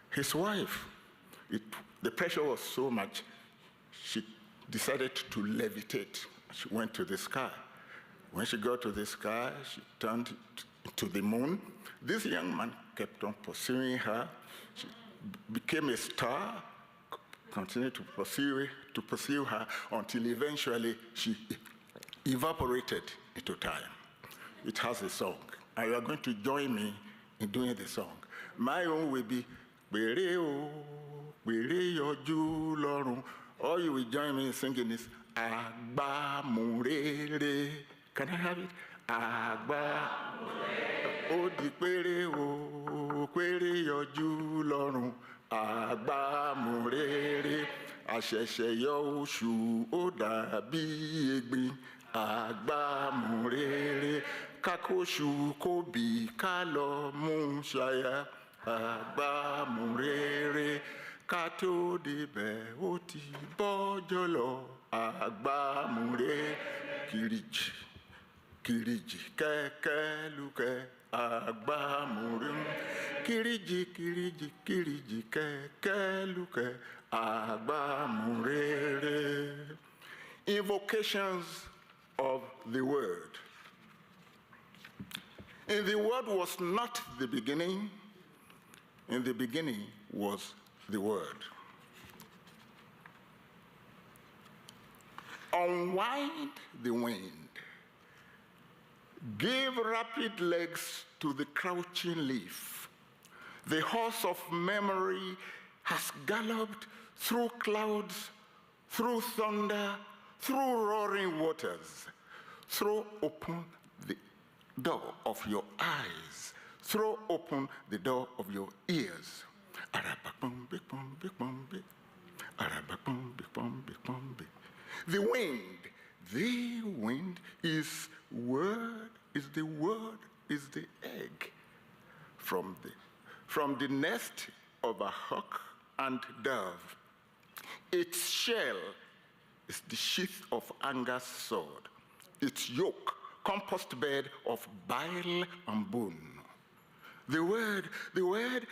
Speaker 4: his wife. The pressure was so much, she decided to levitate. She went to the sky. When she got to the sky, she turned to the moon. This young man kept on pursuing her. She became a star, continued to pursue her until eventually she evaporated into time. It has a song. And you are going to join me in doing the song. My own will be, Pere o, Pere yoju lorun. All you will join me in singing is, Agba murere. Can I have it? Agba o di pere o, Pere yoju lorun. Agba murere. Àṣẹ̀ṣẹ̀ yọ oṣù ó dàbí egbin. Agba murere. Kakoṣù kóbì ká lọ mú ṣaya. Agba murere. Ká tó débẹ̀ ó ti bọ́jọ́ lọ. Agba murere. Kiriji, kiriji, kẹ́kẹ́ lúkẹ́. Agba murere. Kiriji, kiriji, kiriji, kẹ́kẹ́ lúkẹ́. Agba murere. Invocations of the word. In the word was not the beginning. In the beginning was the word. Unwind the wind. Give rapid legs to the crouching leaf. The horse of memory has galloped through clouds, through thunder, through roaring waters. Throw open the door of your eyes. Throw open the door of your ears. The wind is word, is the word, is the egg from the nest of a hawk and dove. Its shell is the sheath of anger's sword. Its yoke, compost bed of bile and bone. The word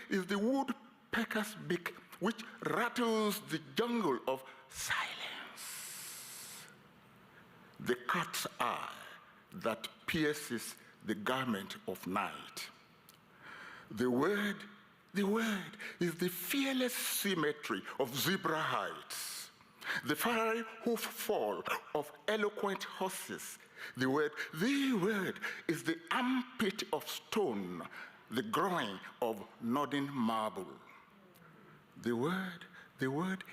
Speaker 4: is the woodpecker's beak, which rattles the jungle of silence. The cat's eye that pierces the garment of night. The word is the fearless symmetry of zebra heights. The fiery hoof fall of eloquent horses. The word is the armpit of stone, the groin of nodding marble. The word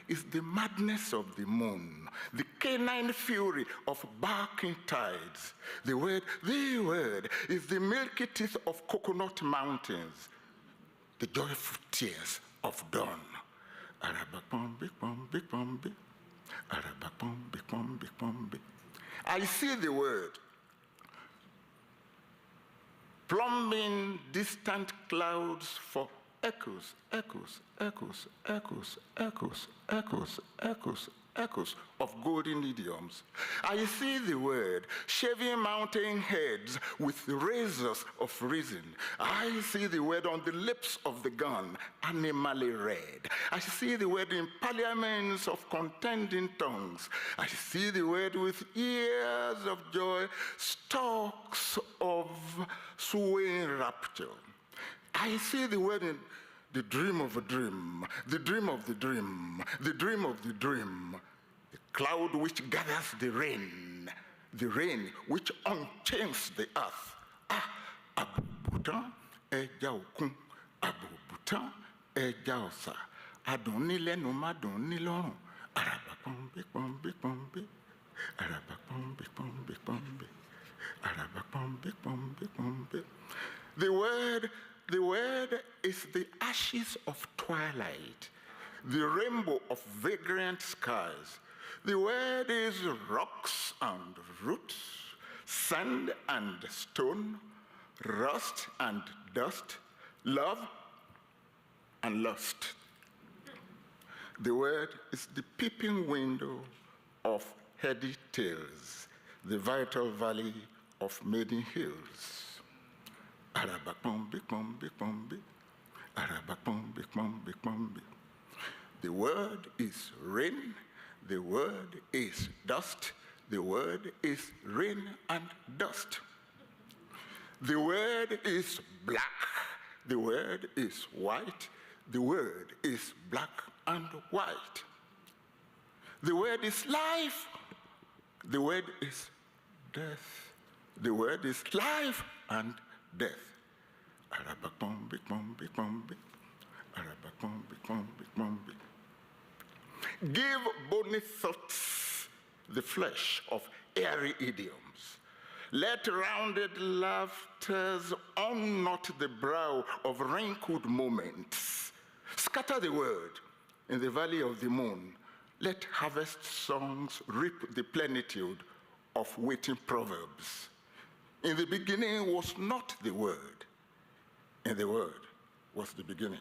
Speaker 4: is the madness of the moon, the canine fury of barking tides. The word is the milky teeth of coconut mountains, the joyful tears of dawn. I see the word plumbing distant clouds for echoes, echoes, echoes, echoes, echoes, echoes, echoes, echoes of golden idioms. I see the word shaving mountain heads with razors of reason. I see the word on the lips of the gun, animally red. I see the word in parliaments of contending tongues. I see the word with ears of joy, stalks of swaying rapture. I see the word in the dream of a dream, the dream of the dream, the dream of the dream, the cloud which gathers the rain which unchains the earth. Abubutan eja okun, abubutan eja osa, adoni lenu madoni lorun, arabapombe pombe pombe, arabapombe pombe pombe, arabapombe pombe pombe. The word is the ashes of twilight, the rainbow of vagrant skies. The word is rocks and roots, sand and stone, rust and dust, love and lust. The word is the peeping window of heady tales, the vital valley of maiden hills. The word is rain, the word is dust, the word is rain and dust. The word is black, the word is white, the word is black and white. The word is life, the word is death. The word is life and death. Give bony thoughts the flesh of airy idioms. Let rounded laughters unknot the brow of wrinkled moments. Scatter the word in the valley of the moon. Let harvest songs reap the plenitude of waiting proverbs. In the beginning was not the word, and the word was the beginning.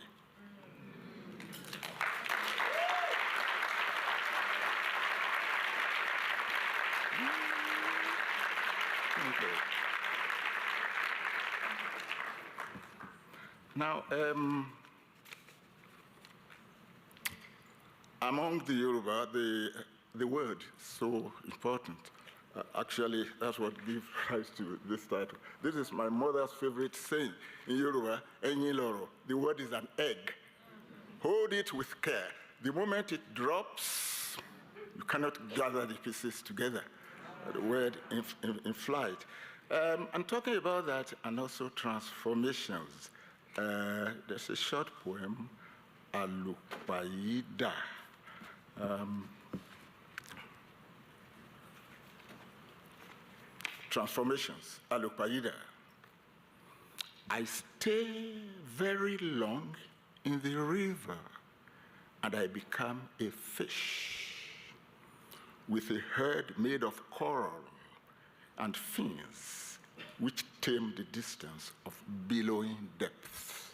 Speaker 4: Okay. Now, among the Yoruba, the word is so important. Actually, that's what gives rise to this title. This is my mother's favorite saying in Yoruba, Enyiloro. The word is an egg. Hold it with care. The moment it drops, you cannot gather the pieces together. The word in flight. I'm talking about that and also transformations. There's a short poem, Alupayida. Transformations, Alupayida. I stay very long in the river and I become a fish with a herd made of coral and fins, which tame the distance of billowing depths.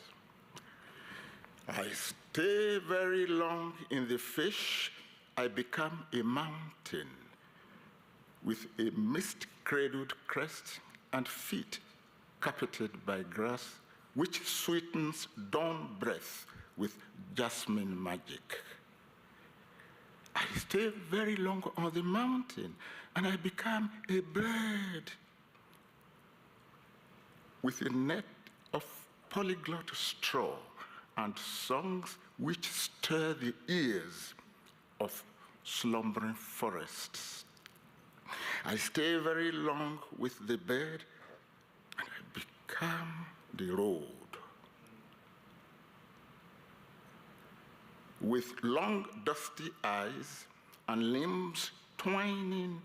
Speaker 4: I stay very long in the fish, I become a mountain with a mist-cradled crest and feet carpeted by grass, which sweetens dawn breath with jasmine magic. I stay very long on the mountain, and I become a bird with a net of polyglot straw and songs which stir the ears of slumbering forests. I stay very long with the bird, and I become the road. With long, dusty eyes and limbs twining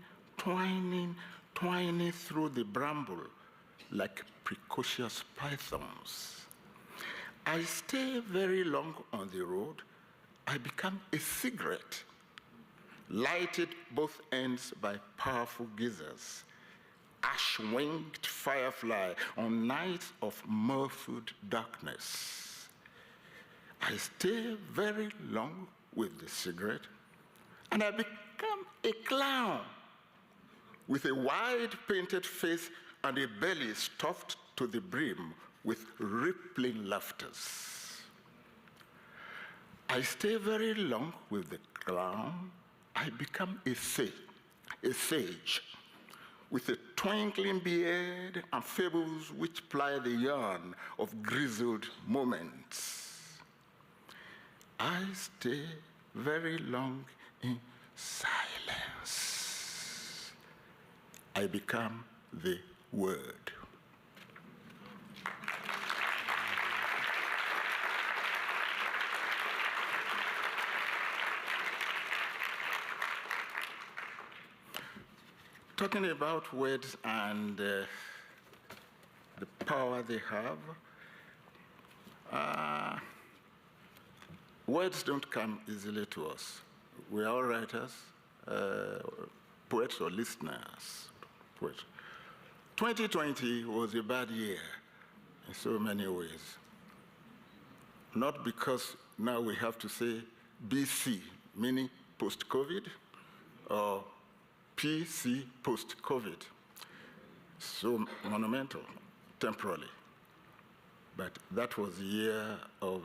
Speaker 4: through the bramble like precocious pythons. I stay very long on the road. I become a cigarette, lighted both ends by powerful geysers, ash-winged firefly on nights of muffled darkness. I stay very long with the cigarette, and I become a clown with a wide painted face and a belly stuffed to the brim with rippling laughters. I stay very long with the clown. I become a sage with a twinkling beard and fables which ply the yarn of grizzled moments. I stay very long in silence. I become the word. Talking about words and the power they have, words don't come easily to us. We are all writers, poets or listeners. Poets. 2020 was a bad year in so many ways. Not because now we have to say BC, meaning post-COVID, or PC, post-COVID. So monumental, temporarily. But that was the year of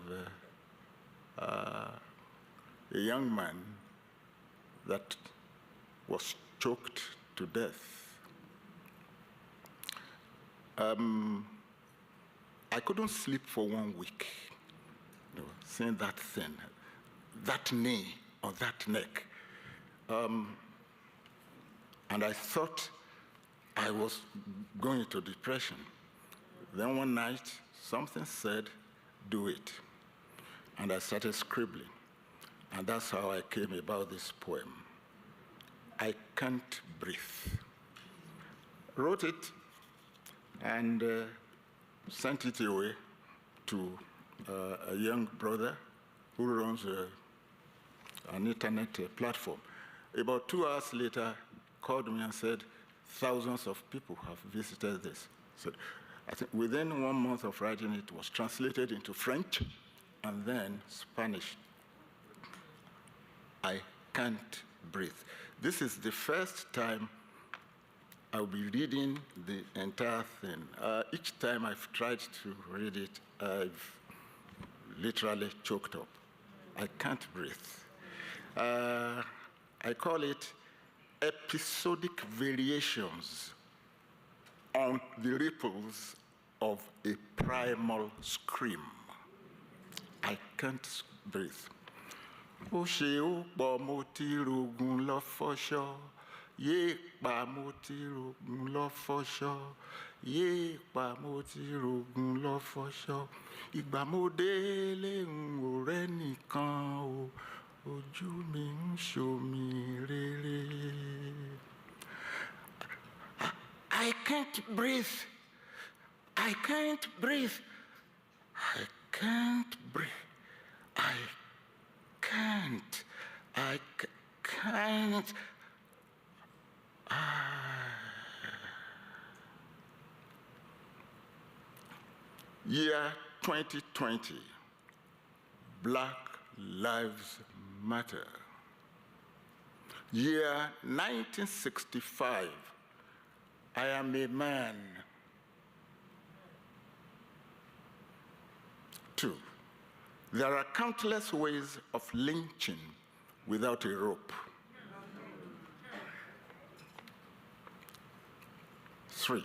Speaker 4: a young man that was choked to death. I couldn't sleep for 1 week, seeing that thing, that knee or that neck. And I thought I was going into depression. Then one night, something said, do it. And I started scribbling. And that's how I came about this poem. I Can't Breathe. Wrote it and sent it away to a young brother who runs an internet platform. About 2 hours later, called me and said, thousands of people have visited this. So I think within 1 month of writing, it was translated into French and then Spanish. I Can't Breathe. This is the first time I'll be reading the entire thing. Each time I've tried to read it, I've literally choked up. I can't breathe. I call it episodic variations on the ripples of a primal scream. I can't breathe. Ó ṣe ó pọ̀ mo ti rògùn lọ fọṣọ, yéé pa mo ti rògùn lọ fọṣọ, yéé pa mo ti rògùn lọ fọṣọ, ìgbà mo délé n ò rẹ́nìkan o, ojú mi ń ṣomi rere. I can't breathe. I can't breathe. I can't breathe. I can't. Year 2020, Black Lives Matter. Year 1965, I am a man. 2, there are countless ways of lynching without a rope. 3,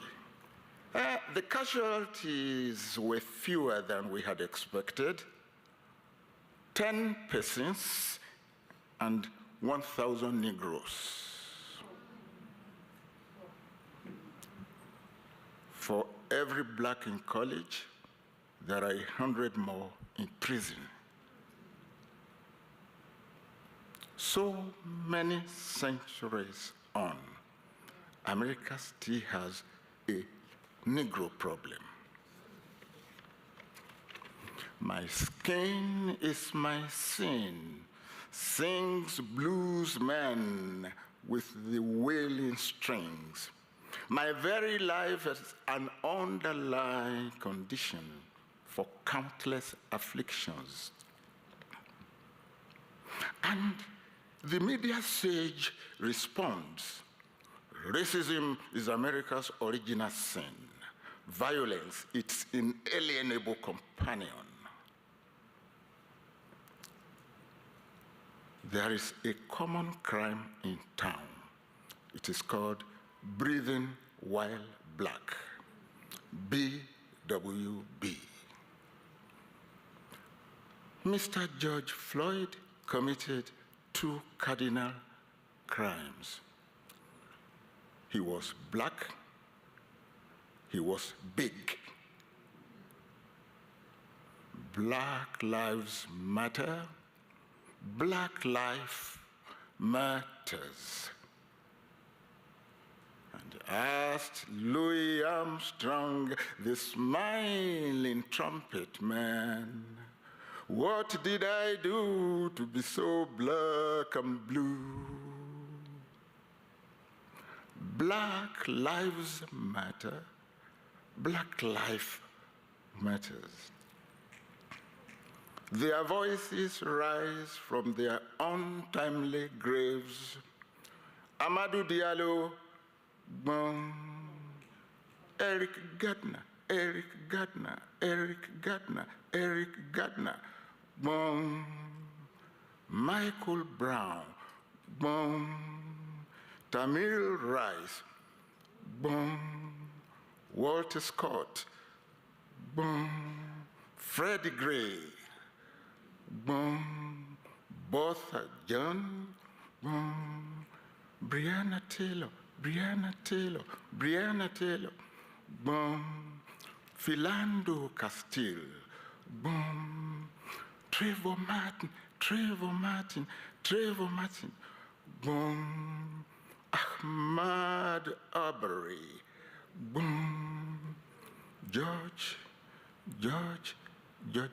Speaker 4: the casualties were fewer than we had expected. 10 persons and 1,000 Negroes. For every black in college, there are 100 more in prison. So many centuries on, America still has a Negro problem. My skin is my sin, sings blues man with the wailing strings. My very life is an underlying condition for countless afflictions. And the media sage responds, racism is America's original sin. Violence, its inalienable companion. There is a common crime in town. It is called breathing while black, BWB. Mr. George Floyd committed 2 cardinal crimes. He was black, he was big. Black Lives Matter, Black Life Matters. And asked Louis Armstrong, the smiling trumpet man, what did I do to be so black and blue? Black lives matter. Black life matters. Their voices rise from their untimely graves. Amadou Diallo, Bon, Eric Gardner, Eric Gardner, Eric Gardner, Eric Gardner, Bon, Michael Brown, Bon, Tamir Rice, Bon, Walter Scott, Bon, Freddie Gray, Bon, Bertha John, Bon, Breonna Taylor, Breonna Taylor, Breonna Taylor, Bon, Philando Castile, boom. Trevor Martin, Trevor Martin, Trevor Martin, boom. Ahmad Arbery, boom. George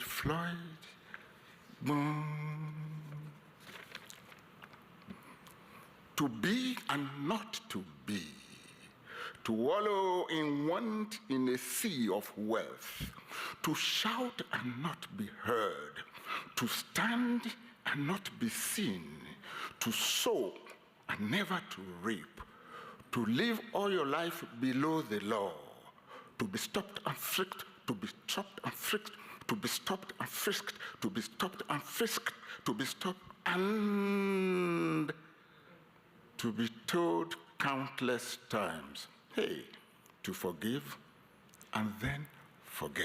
Speaker 4: Floyd, boom. To be and not to be, to wallow in want in a sea of wealth, to shout and not be heard, to stand and not be seen, to sow and never to reap, to live all your life below the law, to be stopped and frisked, to be stopped and frisked, to be stopped and frisked, to be stopped and frisked, to be stopped and to be told countless times, hey, to forgive and then forget.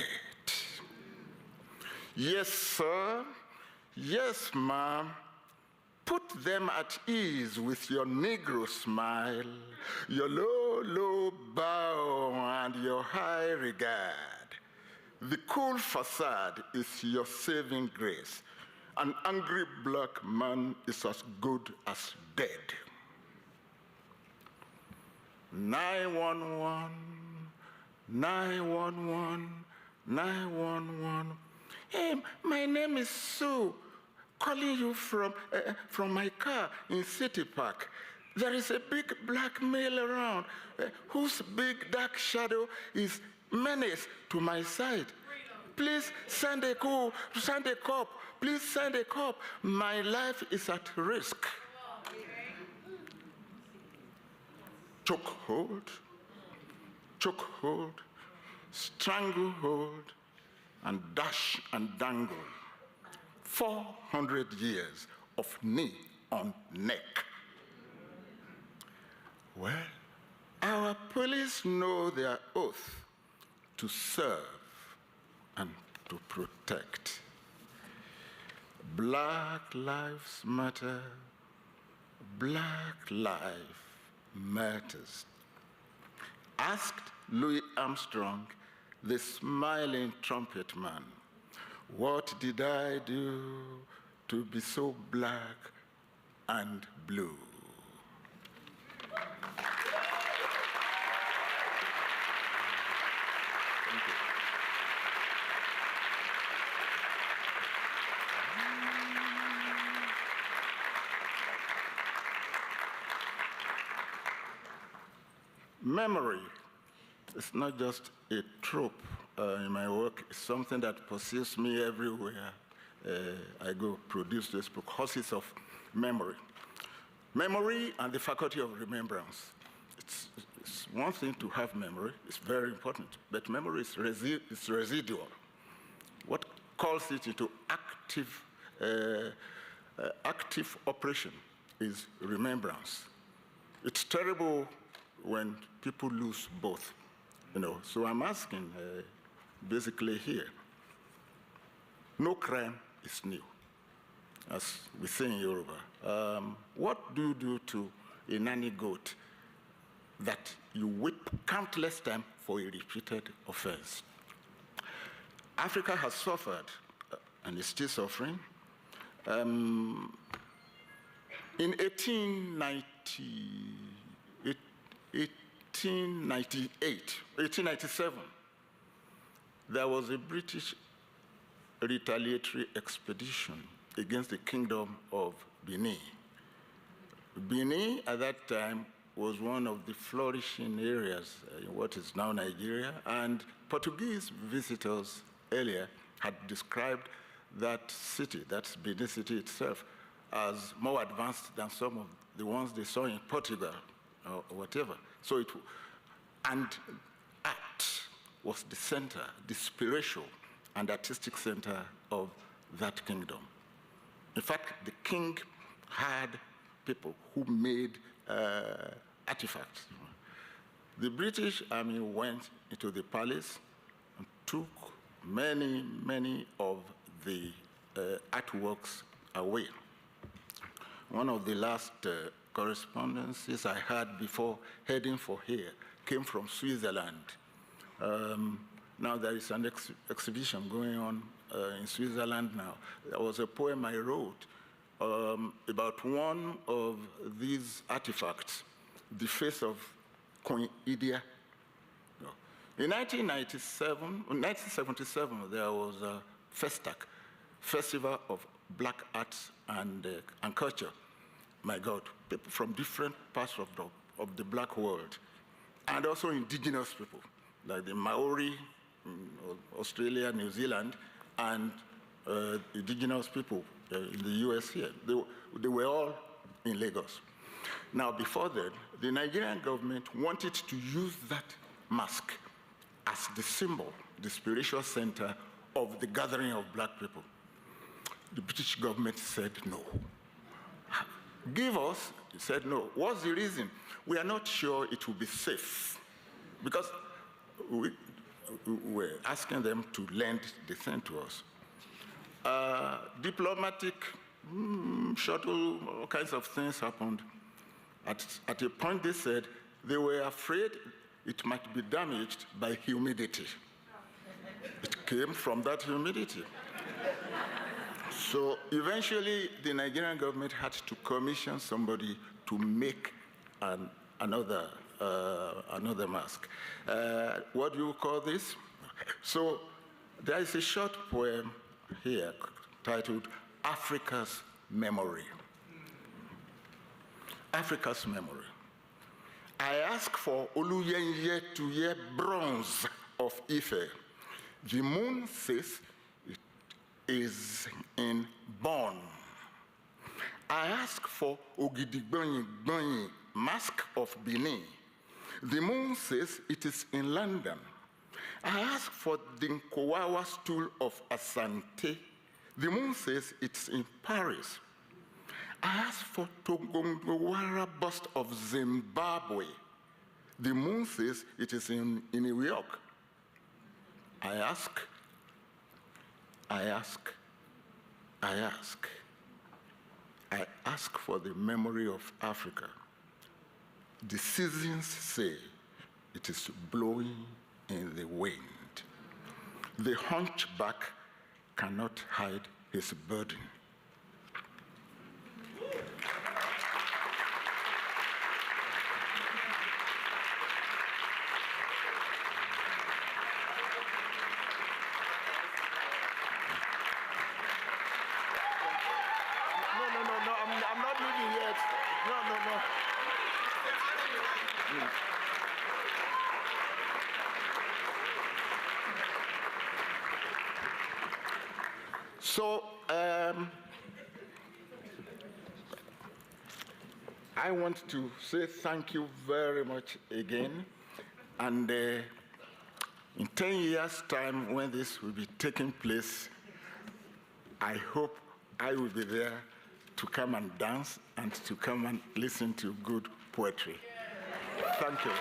Speaker 4: Yes, sir. Yes, ma'am. Put them at ease with your Negro smile, your low, low bow, and your high regard. The cool facade is your saving grace. An angry black man is as good as dead. 911, 911, 911. Hey, my name is Sue, calling you from my car in City Park. There is a big black male around whose big dark shadow is menace to my side. Please send a cop. Please send a cop. My life is at risk. Chokehold, stranglehold, and dash and dangle. 400 years of knee on neck. Well, our police know their oath to serve and to protect. Black lives matter. Black life matters. Asked Louis Armstrong, the smiling trumpet man, what did I do to be so black and blue? Thank you. Memory is not just a trope in my work. It's something that pursues me everywhere I go produce this book, Horses of Memory. Memory and the faculty of remembrance. It's one thing to have memory, it's very important, but memory is residual. What calls it into active operation is remembrance. It's terrible when people lose both, So I'm asking, basically here, no crime is new, as we say in Yoruba. What do you do to a nanny goat that you whip countless times for a repeated offense? Africa has suffered, and is still suffering. In 1897, there was a British retaliatory expedition against the Kingdom of Benin. Benin, at that time, was one of the flourishing areas in what is now Nigeria, and Portuguese visitors earlier had described that city, that Benin city itself, as more advanced than some of the ones they saw in Portugal or whatever. And art was the center, the spiritual and artistic center of that kingdom. In fact, the king had people who made artifacts. The British army went into the palace and took many of the artworks away. One of the last correspondences I had before heading for here came from Switzerland. Now there is an exhibition going on in Switzerland now. There was a poem I wrote about one of these artifacts, the face of Queen Idia. In 1977, there was a FESTAC, Festival of Black Arts and Culture. My God, people from different parts of the black world, and also indigenous people, like the Maori, Australia, New Zealand, and indigenous people in the US here. They were all in Lagos. Now, before that, the Nigerian government wanted to use that mask as the symbol, the spiritual center of the gathering of black people. The British government said no. Give us, he said no. What's the reason? We are not sure it will be safe, because we're asking them to lend the thing to us. Diplomatic shuttle, all kinds of things happened. At a point, they said they were afraid it might be damaged by humidity. It came from that humidity. So eventually, the Nigerian government had to commission somebody to make another mask. What do you call this? So there is a short poem here titled Africa's Memory. Africa's Memory. I ask for Oluyenye Tuye bronze of Ife. The moon says it is in Bonn. I ask for Ogidigbanyi mask of Benin. The moon says it is in London. I ask for the Nkowawa stool of Asante. The moon says it's in Paris. I ask for Togongowara bust of Zimbabwe. The moon says it is in New York. I ask for the memory of Africa. The seasons say it is blowing in the wind. The hunchback cannot hide his burden. I'm not leaving yet. No. So, I want to say thank you very much again. And in 10 years' time, when this will be taking place, I hope I will be there to come and dance and to come and listen to good poetry. Thank you.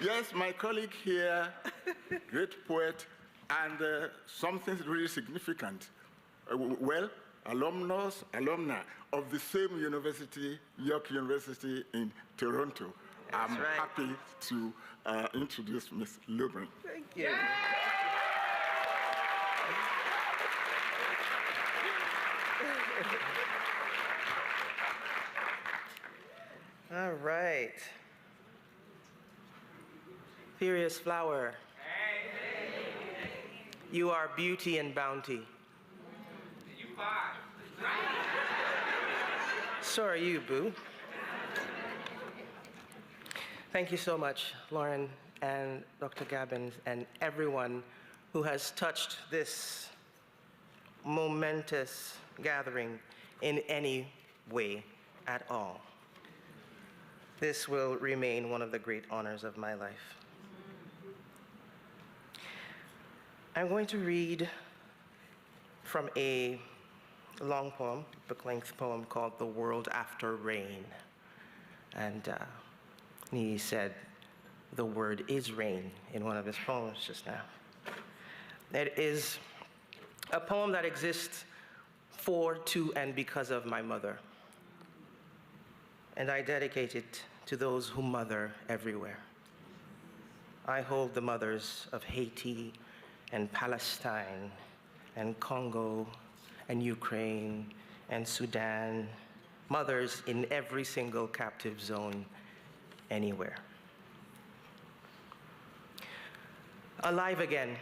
Speaker 4: Yes, my colleague here, great poet, and something really significant. Alumni of the same university, York University in Toronto. I'm happy to introduce Ms. Lubrin.
Speaker 5: Thank you. All right. Furious flower. You are beauty and bounty. So are you, boo. Thank you so much, Lauren and Dr. Gabbins and everyone who has touched this momentous gathering in any way at all. This will remain one of the great honors of my life. I'm going to read from a long poem, book-length poem called The World After Rain. And Niyi said the word is rain in one of his poems just now. It is a poem that exists for, to, and because of my mother. And I dedicate it to those who mother everywhere. I hold the mothers of Haiti and Palestine and Congo and Ukraine and Sudan, mothers in every single captive zone anywhere. Alive again,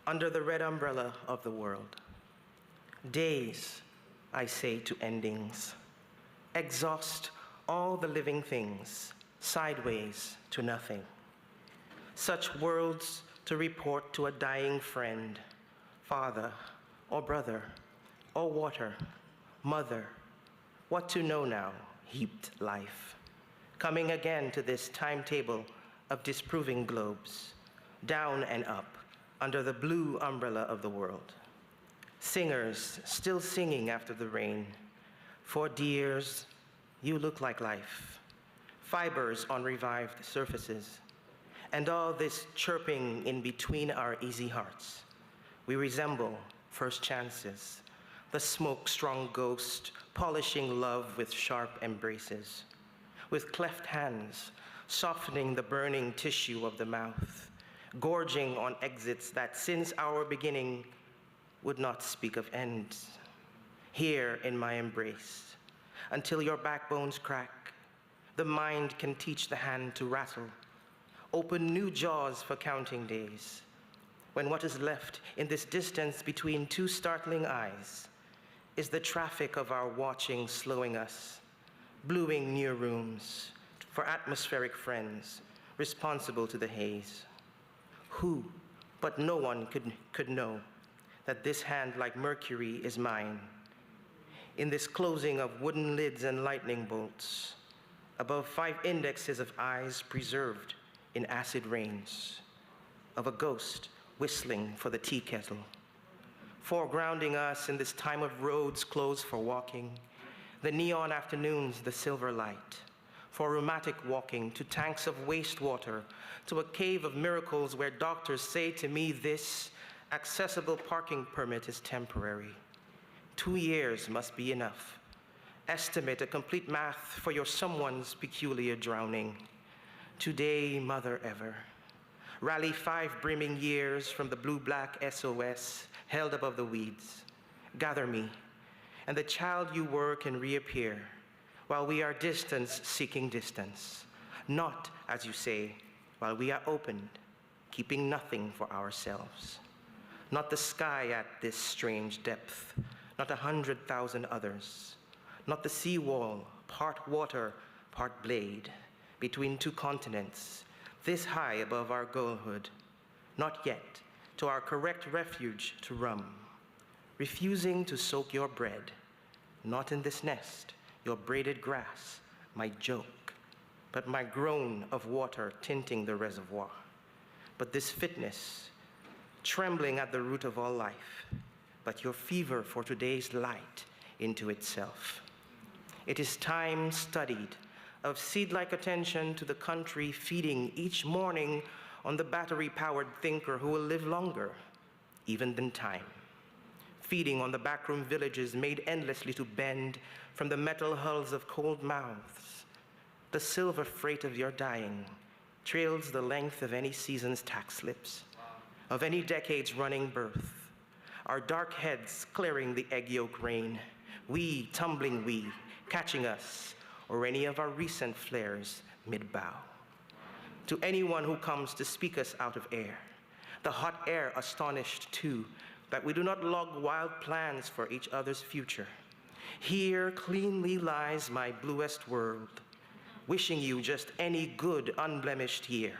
Speaker 5: under the red umbrella of the world. Days, I say to endings, exhaust all the living things, sideways to nothing. Such worlds to report to a dying friend, father or brother or water, mother, what to know now, heaped life. Coming again to this timetable of disproving globes, down and up, under the blue umbrella of the world. Singers still singing after the rain. For dears, you look like life. Fibers on revived surfaces. And all this chirping in between our easy hearts. We resemble first chances, the smoke-strong ghost polishing love with sharp embraces, with cleft hands softening the burning tissue of the mouth, gorging on exits that since our beginning would not speak of ends. Here in my embrace, until your backbones crack, the mind can teach the hand to rattle, open new jaws for counting days, when what is left in this distance between two startling eyes is the traffic of our watching slowing us, bluing new rooms for atmospheric friends responsible to the haze. Who, but no one could know that this hand like mercury is mine. In this closing of wooden lids and lightning bolts, above 5 indexes of eyes preserved in acid rains, of a ghost whistling for the tea kettle, foregrounding us in this time of roads closed for walking, the neon afternoons, the silver light, for rheumatic walking to tanks of wastewater, to a cave of miracles where doctors say to me this accessible parking permit is temporary. 2 years must be enough. Estimate a complete math for your someone's peculiar drowning. Today, mother ever. Rally 5 brimming years from the blue-black SOS held above the weeds. Gather me, and the child you were can reappear while we are distance seeking distance. Not, as you say, while we are opened, keeping nothing for ourselves. Not the sky at this strange depth, not 100,000 others. Not the seawall, part water, part blade, between 2 continents, this high above our girlhood. Not yet to our correct refuge to rum, refusing to soak your bread. Not in this nest, your braided grass, my joke, but my groan of water tinting the reservoir. But this fitness, trembling at the root of all life, but your fever for today's light into itself. It is time studied of seed-like attention to the country feeding each morning on the battery-powered thinker who will live longer, even than time. Feeding on the backroom villages made endlessly to bend from the metal hulls of cold mouths. The silver freight of your dying trails the length of any season's tax slips, of any decade's running birth. Our dark heads clearing the egg yolk rain, we tumbling we, catching us, or any of our recent flares mid-bow. To anyone who comes to speak us out of air, the hot air astonished too, that we do not log wild plans for each other's future. Here cleanly lies my bluest world, wishing you just any good unblemished year.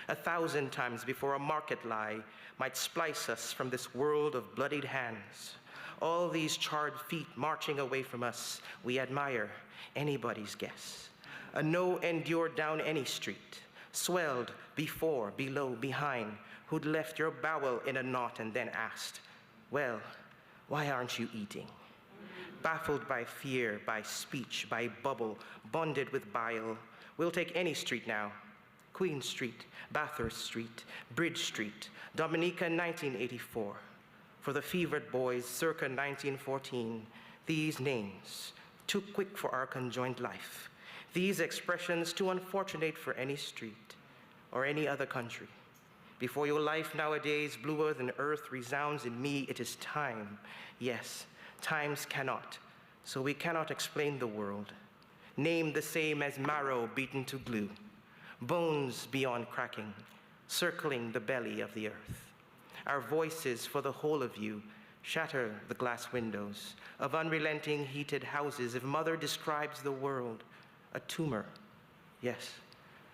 Speaker 5: 1,000 times before a market lie might splice us from this world of bloodied hands. All these charred feet marching away from us, we admire anybody's guess. A no endured down any street, swelled before, below, behind, who'd left your bowel in a knot and then asked, well, why aren't you eating? Baffled by fear, by speech, by bubble, bonded with bile, we'll take any street now. Queen Street, Bathurst Street, Bridge Street, Dominica 1984. For the fevered boys circa 1914, these names, too quick for our conjoined life. These expressions too unfortunate for any street or any other country. Before your life nowadays, bluer than earth resounds in me, it is time. Yes, times cannot, so we cannot explain the world. Name the same as marrow beaten to glue, bones beyond cracking, circling the belly of the earth. Our voices for the whole of you shatter the glass windows of unrelenting heated houses. If mother describes the world, a tumor, yes,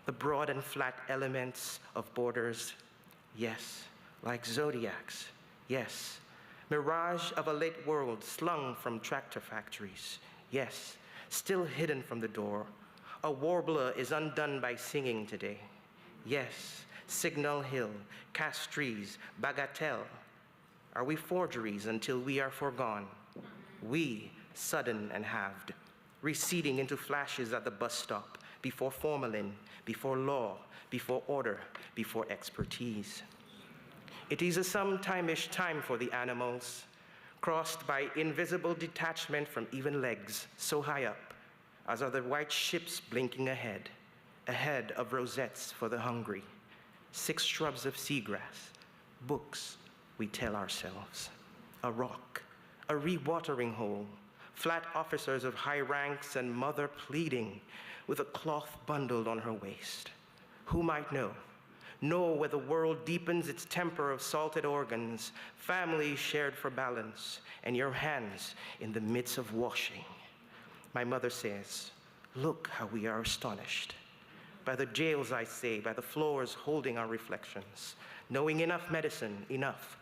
Speaker 5: the broad and flat elements of borders, yes, like zodiacs, yes, mirage of a late world slung from tractor factories, yes, still hidden from the door. A warbler is undone by singing today. Yes, Signal Hill, Castries, Bagatelle. Are we forgeries until we are forgone? We, sudden and halved, receding into flashes at the bus stop, before formalin, before law, before order, before expertise. It is a sometime-ish time for the animals, crossed by invisible detachment from even legs, so high up, as are the white ships blinking ahead of rosettes for the hungry, 6 shrubs of seagrass, books, we tell ourselves, a rock, a re-watering hole, flat officers of high ranks and mother pleading with a cloth bundled on her waist. Who might know where the world deepens its temper of salted organs, families shared for balance, and your hands in the midst of washing. My mother says, look how we are astonished. By the jails, I say, by the floors holding our reflections, knowing enough medicine, enough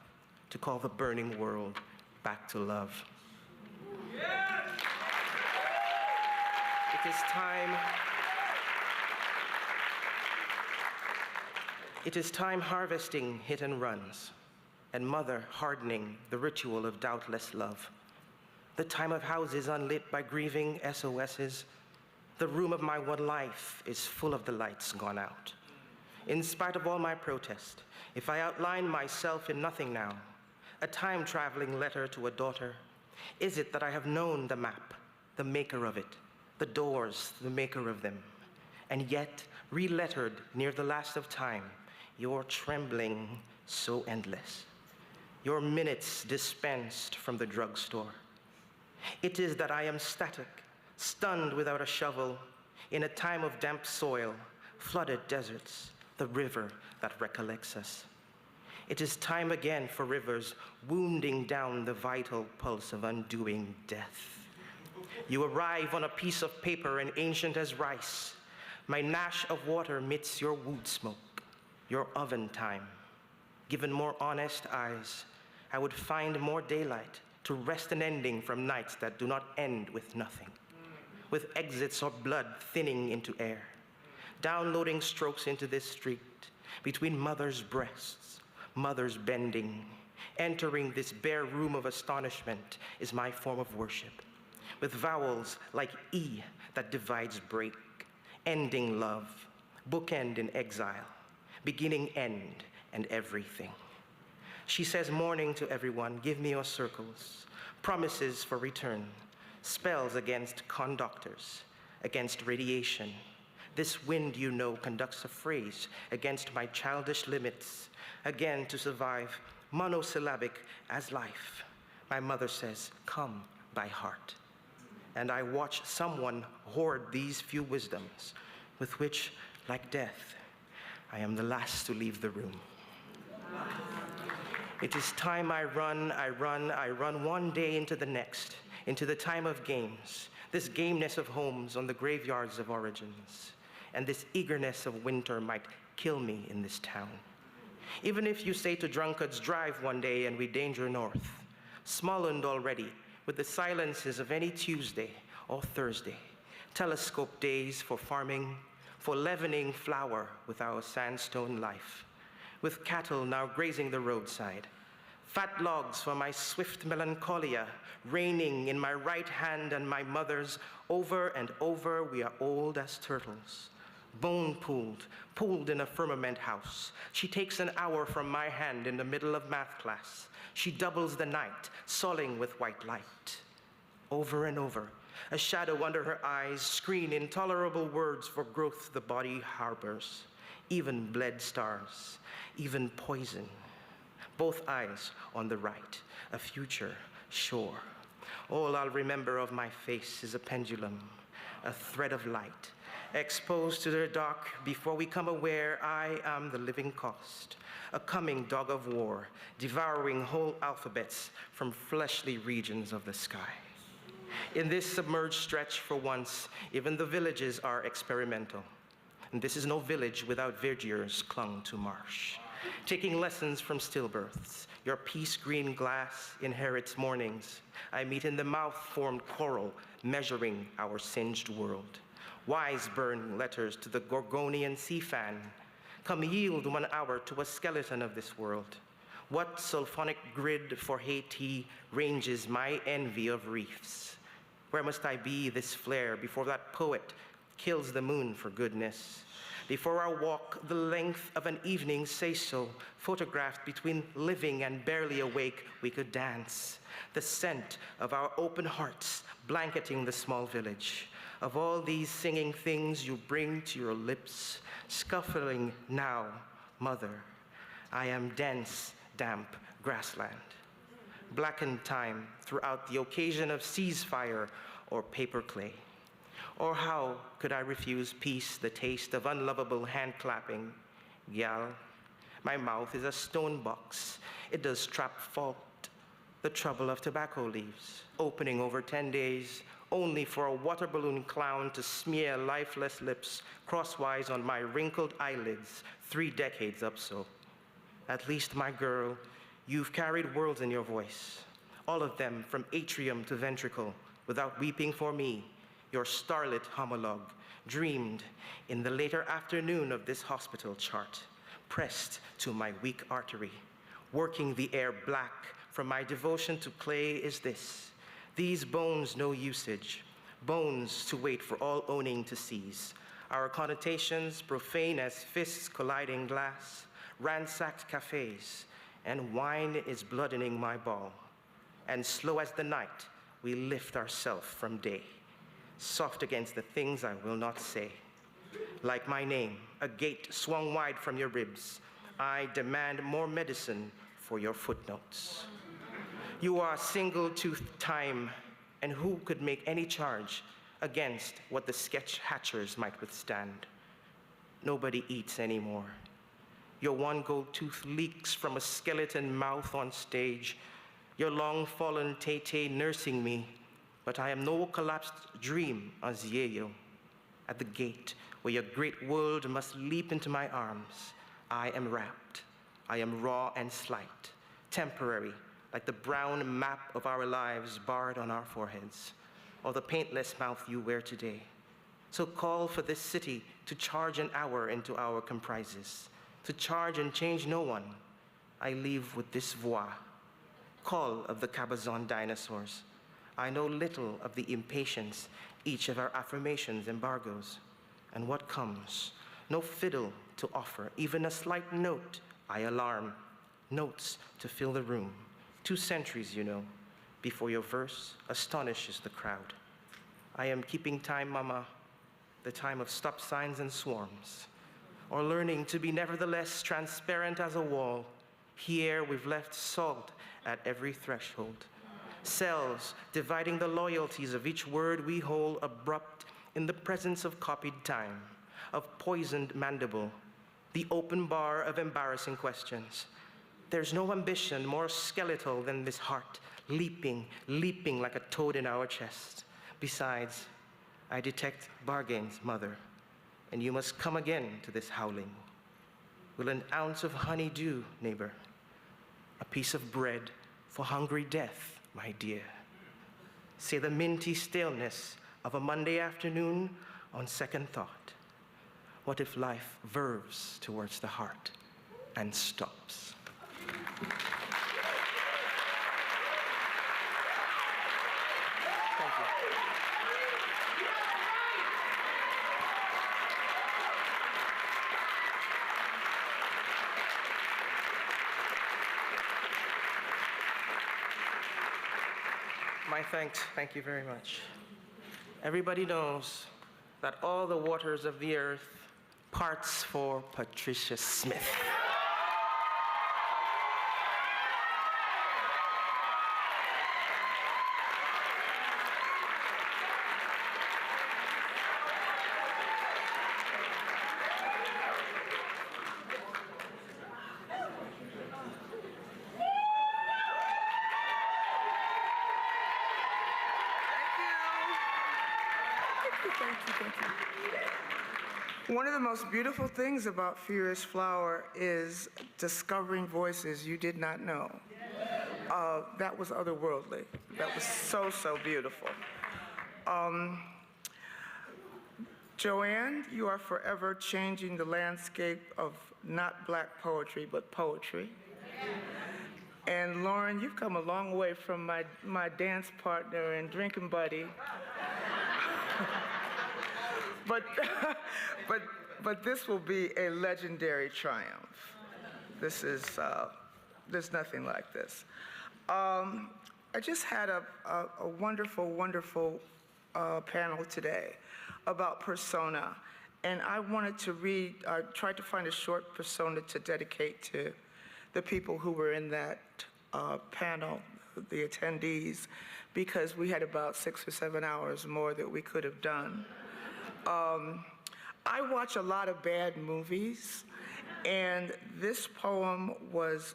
Speaker 5: to call the burning world back to love. Yes! It is time harvesting hit and runs, and mother hardening the ritual of doubtless love. The time of houses unlit by grieving SOSs. The room of my one life is full of the lights gone out. In spite of all my protest, if I outline myself in nothing now, a time-traveling letter to a daughter, is it that I have known the map, the maker of it, the doors, the maker of them, and yet re-lettered near the last of time, your trembling so endless, your minutes dispensed from the drugstore. It is that I am static, stunned without a shovel, in a time of damp soil, flooded deserts, the river that recollects us. It is time again for rivers wounding down the vital pulse of undoing death. You arrive on a piece of paper and ancient as rice. My gnash of water meets your wood smoke, your oven time. Given more honest eyes, I would find more daylight to wrest an ending from nights that do not end with nothing, with exits or blood thinning into air, downloading strokes into this street, between mothers' breasts, mothers bending. Entering this bare room of astonishment is my form of worship, with vowels like E that divides break, ending love, bookend in exile, beginning end and everything. She says morning to everyone, give me your circles, promises for return, spells against conductors, against radiation. This wind, you know, conducts a phrase against my childish limits, again to survive, monosyllabic as life. My mother says, come by heart. And I watch someone hoard these few wisdoms, with which, like death, I am the last to leave the room. Wow. It is time I run one day into the next, into the time of games, this gameness of homes on the graveyards of origins, and this eagerness of winter might kill me in this town. Even if you say to drunkards, drive one day and we danger north, smollened already with the silences of any Tuesday or Thursday, telescope days for farming, for leavening flour with our sandstone life, with cattle now grazing the roadside, Fat logs for my swift melancholia, raining in my right hand and my mother's. Over and over, we are old as turtles. Bone pooled in a firmament house. She takes an hour from my hand in the middle of math class. She doubles the night, sulling with white light. Over and over, a shadow under her eyes screen intolerable words for growth the body harbors. Even bled stars, even poison. Both eyes on the right, a future sure. All I'll remember of my face is a pendulum, a thread of light, exposed to the dark before we come aware I am the living cost, a coming dog of war, devouring whole alphabets from fleshly regions of the sky. In this submerged stretch, for once, even the villages are experimental. And this is no village without vergiers clung to marsh. Taking lessons from stillbirths, your peace green glass inherits mornings. I meet in the mouth-formed coral, measuring our singed world. Wise burn letters to the Gorgonian sea fan. Come yield 1 hour to a skeleton of this world. What sulfonic grid for Haiti ranges my envy of reefs? Where must I be this flare before that poet kills the moon for goodness? Before I walk the length of an evening say-so, photographed between living and barely awake, we could dance. The scent of our open hearts blanketing the small village. Of all these singing things you bring to your lips, scuffling now, mother, I am dense, damp grassland. Blackened time throughout the occasion of ceasefire or paper clay. Or how could I refuse peace, the taste of unlovable hand-clapping? Gal, my mouth is a stone box. It does trap fault, the trouble of tobacco leaves, opening over 10 days, only for a water balloon clown to smear lifeless lips crosswise on my wrinkled eyelids, 3 decades up so. At least, my girl, you've carried worlds in your voice, all of them from atrium to ventricle, without weeping for me. Your starlit homologue dreamed in the later afternoon of this hospital chart, pressed to my weak artery, working the air black from my devotion to clay is this. These bones no usage, bones to wait for all owning to seize. Our connotations profane as fists colliding glass, ransacked cafes, and wine is bloodening my ball. And slow as the night, we lift ourselves from day, soft against the things I will not say. Like my name, a gate swung wide from your ribs, I demand more medicine for your footnotes. You are single-toothed time, and who could make any charge against what the sketch hatchers might withstand? Nobody eats anymore. Your one gold tooth leaks from a skeleton mouth on stage, your long-fallen Tay-Tay nursing me, but I am no collapsed dream as Yayo. At the gate where your great world must leap into my arms, I am wrapped. I am raw and slight, temporary, like the brown map of our lives barred on our foreheads, or the paintless mouth you wear today. So call for this city to charge an hour into our comprises, to charge and change no one. I leave with this voix, call of the Cabazon dinosaurs. I know little of the impatience each of our affirmations embargoes. And what comes? No fiddle to offer, even a slight note, I alarm. Notes to fill the room. 2 centuries, you know, before your verse astonishes the crowd. I am keeping time, mama, the time of stop signs and swarms, or learning to be nevertheless transparent as a wall. Here we've left salt at every threshold. Cells dividing the loyalties of each word we hold abrupt in the presence of copied time, of poisoned mandible, the open bar of embarrassing questions. There's no ambition more skeletal than this heart, leaping like a toad in our chest. Besides, I detect bargains, mother, and you must come again to this howling. Will an ounce of honey do, neighbor? A piece of bread for hungry death, my dear. Say the minty staleness of a Monday afternoon on second thought. What if life verves towards the heart and stops? Thank you very much. Everybody knows that all the waters of the earth parts for Patricia Smith.
Speaker 6: One of the most beautiful things about Furious Flower is discovering voices you did not know. That was otherworldly. That was so, so beautiful. Joanne, you are forever changing the landscape of not Black poetry, but poetry. And Lauren, you've come a long way from my dance partner and drinking buddy. But this will be a legendary triumph. This is, there's nothing like this. I just had a wonderful, wonderful panel today about persona. And I wanted to read, I tried to find a short persona to dedicate to the people who were in that panel, the attendees, because we had about 6 or 7 hours more that we could have done. I watch a lot of bad movies, and this poem was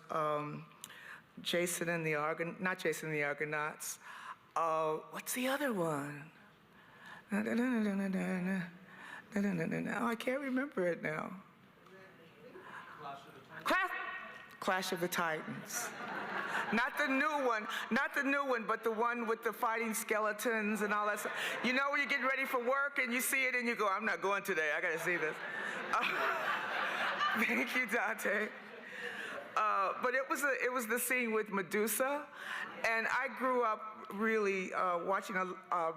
Speaker 6: Jason and the Argonauts, not Jason and the Argonauts. What's the other one? Oh, I can't remember it now. Clash of the Titans. Not the new one, but the one with the fighting skeletons and all that stuff. You know when you're getting ready for work and you see it and you go, I'm not going today, I gotta see this. Thank you, Dante. But it was the scene with Medusa, and I grew up really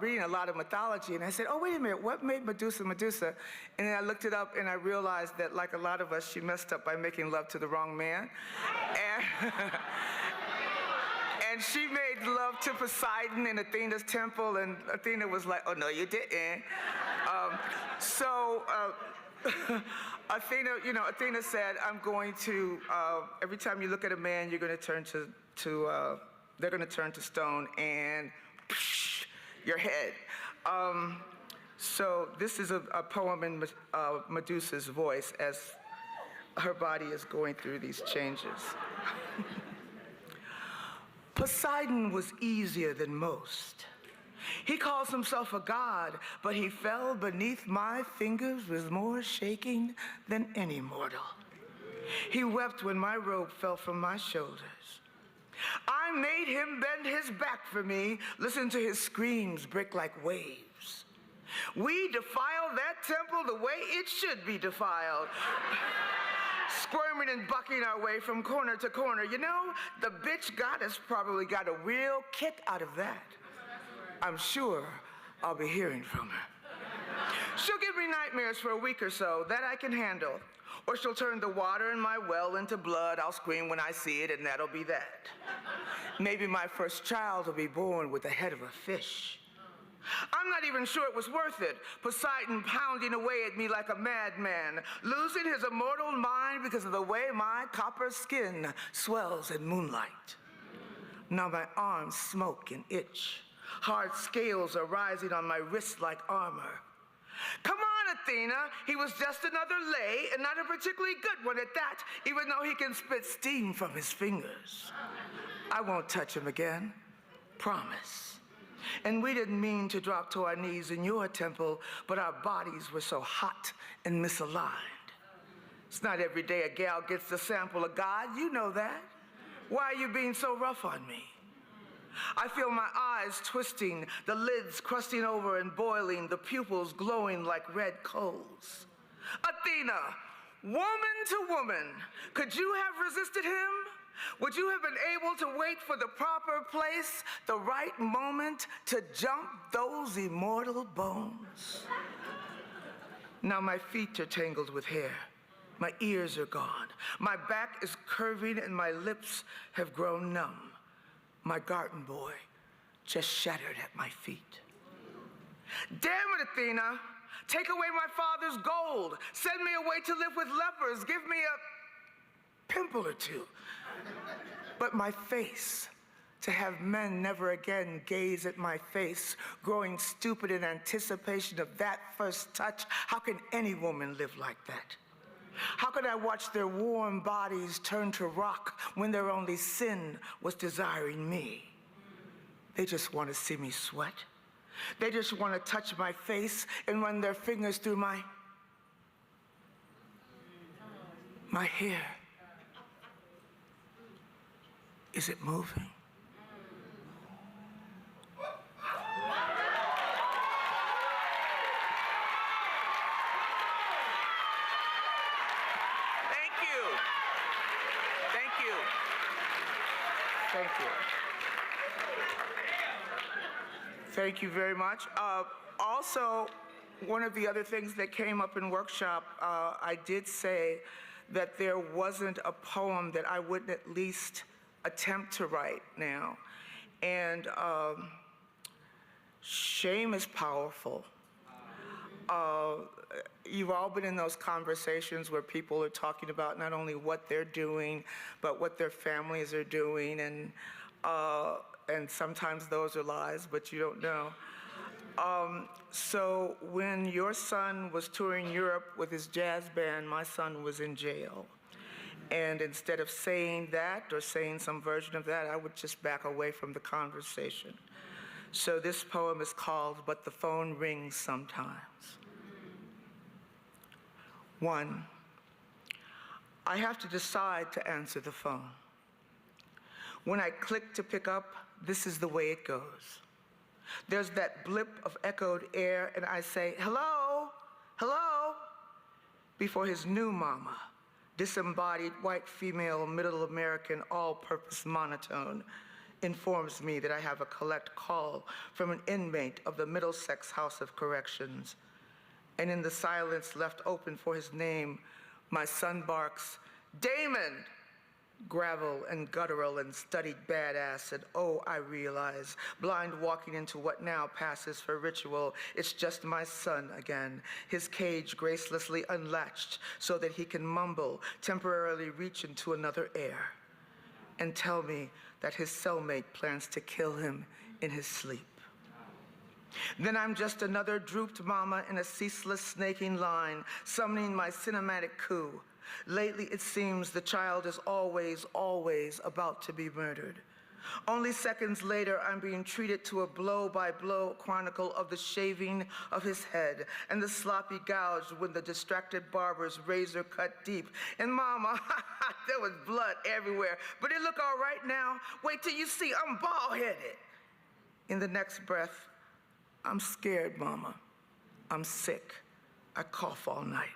Speaker 6: reading a lot of mythology, and I said, oh, wait a minute, what made Medusa Medusa? And then I looked it up, and I realized that, like a lot of us, she messed up by making love to the wrong man. And she made love to Poseidon in Athena's temple, and Athena was like, oh, no, you didn't. Athena said, I'm going to, every time you look at a man, you're going to turn they're going to turn to stone and psh, your head. So this is a poem in Medusa's voice as her body is going through these changes. Poseidon was easier than most. He calls himself a god, but he fell beneath my fingers with more shaking than any mortal. He wept when my robe fell from my shoulders. I made him bend his back for me, listen to his screams break like waves. We defiled that temple the way it should be defiled. Squirming and bucking our way from corner to corner. You know, the bitch goddess probably got a real kick out of that. I'm sure I'll be hearing from her. She'll give me nightmares for a week or so, that I can handle. Or she'll turn the water in my well into blood. I'll scream when I see it, and that'll be that. Maybe my first child will be born with the head of a fish. I'm not even sure it was worth it. Poseidon pounding away at me like a madman, losing his immortal mind because of the way my copper skin swells in moonlight. Now my arms smoke and itch. Hard scales are rising on my wrists like armor. Come on, Athena. He was just another lay, and not a particularly good one at that, even though he can spit steam from his fingers. I won't touch him again. Promise. And we didn't mean to drop to our knees in your temple, but our bodies were so hot and misaligned. It's not every day a gal gets to sample a god. You know that. Why are you being so rough on me? I feel my eyes twisting, the lids crusting over and boiling, the pupils glowing like red coals. Athena, woman to woman, could you have resisted him? Would you have been able to wait for the proper place, the right moment to jump those immortal bones? Now my feet are tangled with hair. My ears are gone. My back is curving and my lips have grown numb. My garden boy, just shattered at my feet. Damn it, Athena. Take away my father's gold. Send me away to live with lepers. Give me a pimple or two. But my face, to have men never again gaze at my face, growing stupid in anticipation of that first touch. How can any woman live like that? How could I watch their warm bodies turn to rock when their only sin was desiring me? They just want to see me sweat. They just want to touch my face and run their fingers through my hair. Is it moving? Thank you very much. Also, one of the other things that came up in workshop, I did say that there wasn't a poem that I wouldn't at least attempt to write now. And shame is powerful. You've all been in those conversations where people are talking about not only what they're doing, but what their families are doing, and sometimes those are lies, but you don't know. So when your son was touring Europe with his jazz band, my son was in jail. And instead of saying that or saying some version of that, I would just back away from the conversation. So this poem is called But the Phone Rings Sometimes. 1, I have to decide to answer the phone. When I click to pick up, this is the way it goes. There's that blip of echoed air, and I say, hello, hello, before his new mama, disembodied white female, middle American, all-purpose monotone, informs me that I have a collect call from an inmate of the Middlesex House of Corrections. And in the silence left open for his name, my son barks, Damon! Gravel and guttural and studied badass, and oh, I realize, blind walking into what now passes for ritual, it's just my son again, his cage gracelessly unlatched so that he can mumble, temporarily reach into another air, and tell me that his cellmate plans to kill him in his sleep. Then I'm just another drooped mama in a ceaseless snaking line, summoning my cinematic coup. Lately, it seems the child is always, always about to be murdered. Only seconds later, I'm being treated to a blow-by-blow chronicle of the shaving of his head and the sloppy gouge when the distracted barber's razor cut deep. And mama, there was blood everywhere, but it look all right now. Wait till you see I'm bald-headed. In the next breath, I'm scared, mama. I'm sick. I cough all night.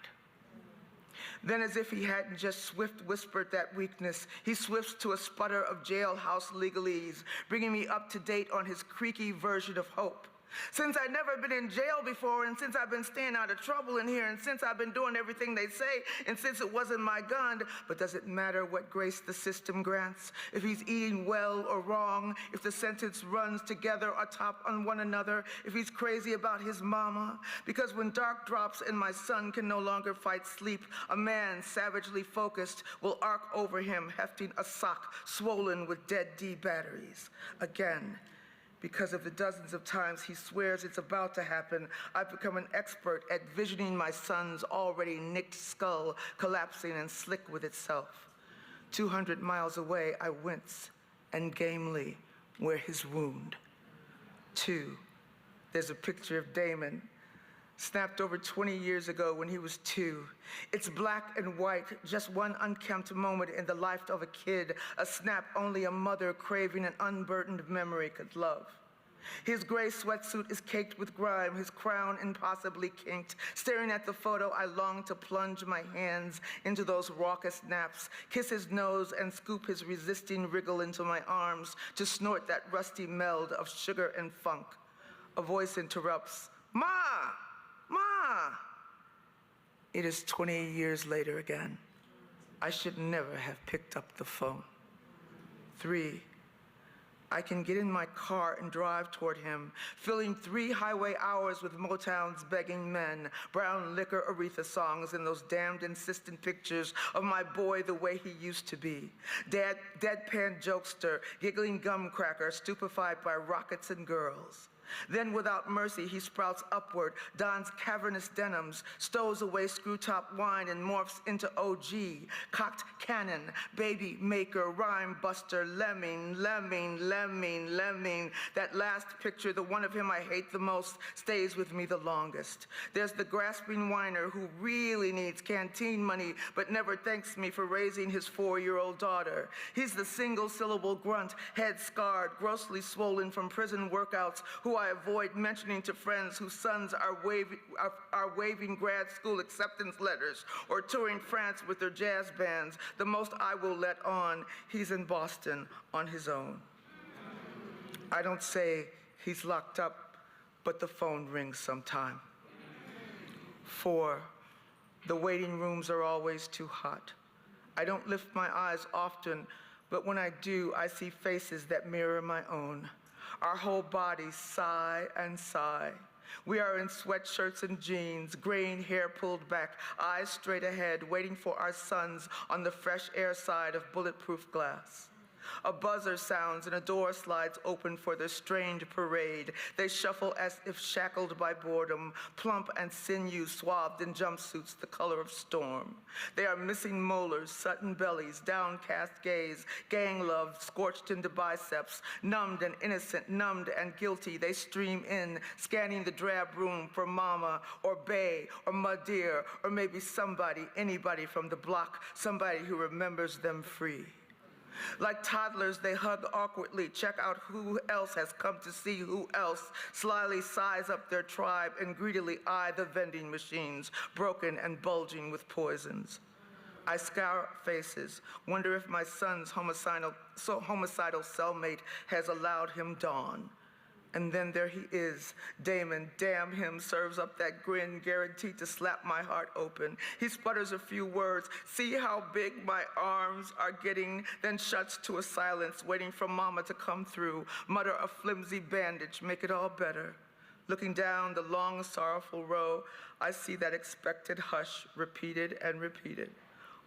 Speaker 6: Then, as if he hadn't just swift whispered that weakness, he swifts to a sputter of jailhouse legalese, bringing me up to date on his creaky version of hope. Since I'd never been in jail before, and since I've been staying out of trouble in here, and since I've been doing everything they say, and since it wasn't my gun, but does it matter what grace the system grants? If he's eating well or wrong, if the sentence runs together or top on one another, if he's crazy about his mama? Because when dark drops and my son can no longer fight sleep, a man savagely focused will arc over him, hefting a sock swollen with dead D batteries. Again, because of the dozens of times he swears it's about to happen, I've become an expert at visioning my son's already nicked skull collapsing and slick with itself. 200 miles away, I wince and gamely wear his wound. 2, there's a picture of Damon, snapped over 20 years ago when he was 2. It's black and white, just one unkempt moment in the life of a kid, a snap only a mother craving an unburdened memory could love. His gray sweatsuit is caked with grime, his crown impossibly kinked. Staring at the photo, I long to plunge my hands into those raucous naps, kiss his nose and scoop his resisting wriggle into my arms to snort that rusty meld of sugar and funk. A voice interrupts, Ma! Ma! It is 20 years later again. I should never have picked up the phone. 3, I can get in my car and drive toward him, filling 3 highway hours with Motown's begging men, brown liquor Aretha songs, and those damned insistent pictures of my boy the way he used to be. Deadpan jokester, giggling gum cracker, stupefied by rockets and girls. Then, without mercy, he sprouts upward, dons cavernous denims, stows away screw-top wine, and morphs into OG, cocked cannon, baby maker, rhyme buster, lemming. That last picture, the one of him I hate the most, stays with me the longest. There's the grasping whiner who really needs canteen money, but never thanks me for raising his 4-year-old daughter. He's the single-syllable grunt, head scarred, grossly swollen from prison workouts, who I avoid mentioning to friends whose sons are waving grad school acceptance letters or touring France with their jazz bands. The most I will let on, he's in Boston on his own. I don't say he's locked up, but the phone rings sometime. 4, the waiting rooms are always too hot. I don't lift my eyes often, but when I do, I see faces that mirror my own. Our whole bodies sigh and sigh. We are in sweatshirts and jeans, graying hair pulled back, eyes straight ahead, waiting for our sons on the fresh air side of bulletproof glass. A buzzer sounds and a door slides open for their strange parade. They shuffle as if shackled by boredom, plump and sinew swathed in jumpsuits the color of storm. They are missing molars, sudden bellies, downcast gaze, gang love scorched into biceps, numbed and innocent, numbed and guilty. They stream in, scanning the drab room for mama or bae or Madir or maybe somebody, anybody from the block, somebody who remembers them free. Like toddlers, they hug awkwardly, check out who else has come to see who else, slyly size up their tribe, and greedily eye the vending machines, broken and bulging with poisons. I scour faces, wonder if my son's homicidal cellmate has allowed him dawn. And then there he is. Damon, damn him, serves up that grin guaranteed to slap my heart open. He sputters a few words, see how big my arms are getting, then shuts to a silence, waiting for mama to come through, mutter a flimsy bandage, make it all better. Looking down the long, sorrowful row, I see that expected hush repeated and repeated.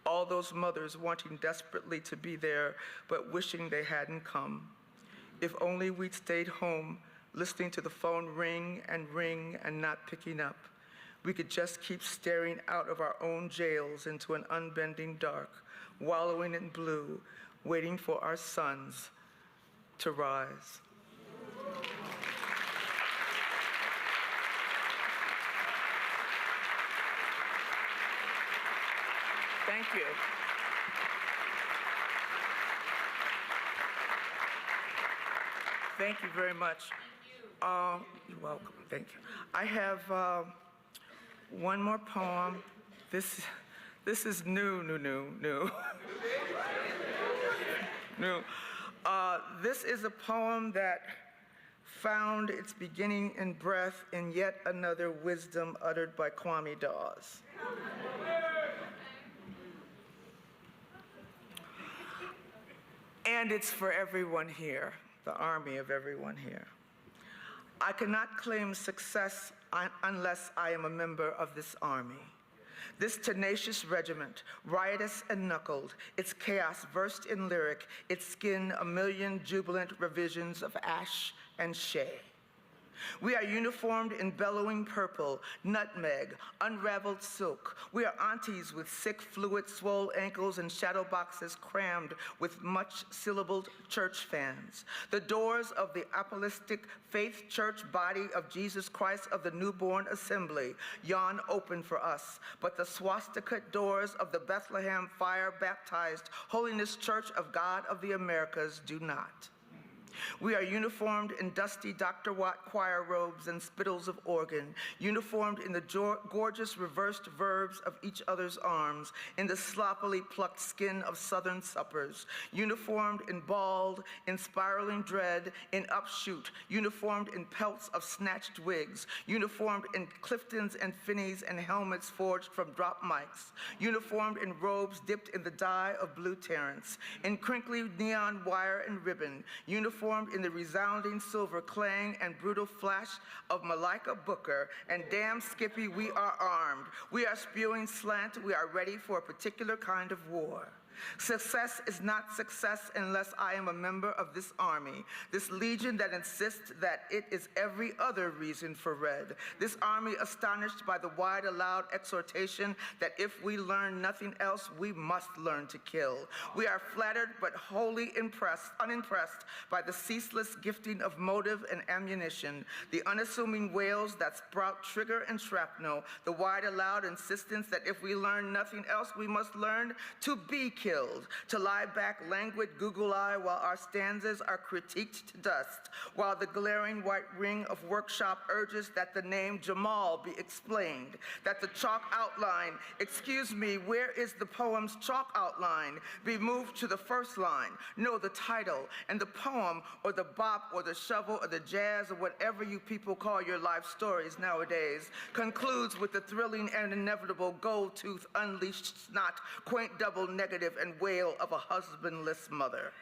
Speaker 6: All those mothers wanting desperately to be there, but wishing they hadn't come. If only we'd stayed home, listening to the phone ring and not picking up. We could just keep staring out of our own jails into an unbending dark, wallowing in blue, waiting for our sons to rise. Thank you. Thank you very much. You're welcome. Thank you. I have one more poem. This is new. New. This is a poem that found its beginning and breath in yet another wisdom uttered by Kwame Dawes. And it's for everyone here, the army of everyone here. I cannot claim success unless I am a member of this army. This tenacious regiment, riotous and knuckled, its chaos versed in lyric, its skin a million jubilant revisions of ash and shea. We are uniformed in bellowing purple, nutmeg, unraveled silk. We are aunties with sick fluid, swole ankles, and shadow boxes crammed with much-syllabled church fans. The doors of the apostolic faith church body of Jesus Christ of the newborn assembly yawn open for us, but the swastika doors of the Bethlehem fire-baptized Holiness Church of God of the Americas do not. We are uniformed in dusty Dr. Watt choir robes and spittles of organ, uniformed in the gorgeous reversed verbs of each other's arms, in the sloppily plucked skin of southern suppers, uniformed in bald, in spiraling dread, in upshoot, uniformed in pelts of snatched wigs, uniformed in Cliftons and Finneys and helmets forged from drop mics, uniformed in robes dipped in the dye of blue Terrance, in crinkly neon wire and ribbon, uniformed transformed in the resounding silver clang and brutal flash of Malika Booker, and damn Skippy, we are armed. We are spewing slant. We are ready for a particular kind of war. Success is not success unless I am a member of this army, this legion that insists that it is every other reason for red. This army astonished by the wide aloud exhortation that if we learn nothing else, we must learn to kill. We are flattered but wholly unimpressed by the ceaseless gifting of motive and ammunition, the unassuming wails that sprout trigger and shrapnel, the wide aloud insistence that if we learn nothing else, we must learn to be killed. To lie back languid Google eye while our stanzas are critiqued to dust, while the glaring white ring of workshop urges that the name Jamal be explained, that the chalk outline, excuse me, where is the poem's chalk outline, be moved to the first line, no, the title, and the poem, or the bop, or the shovel, or the jazz, or whatever you people call your life stories nowadays, concludes with the thrilling and inevitable gold tooth unleashed snot, quaint double negative, and wail of a husbandless mother.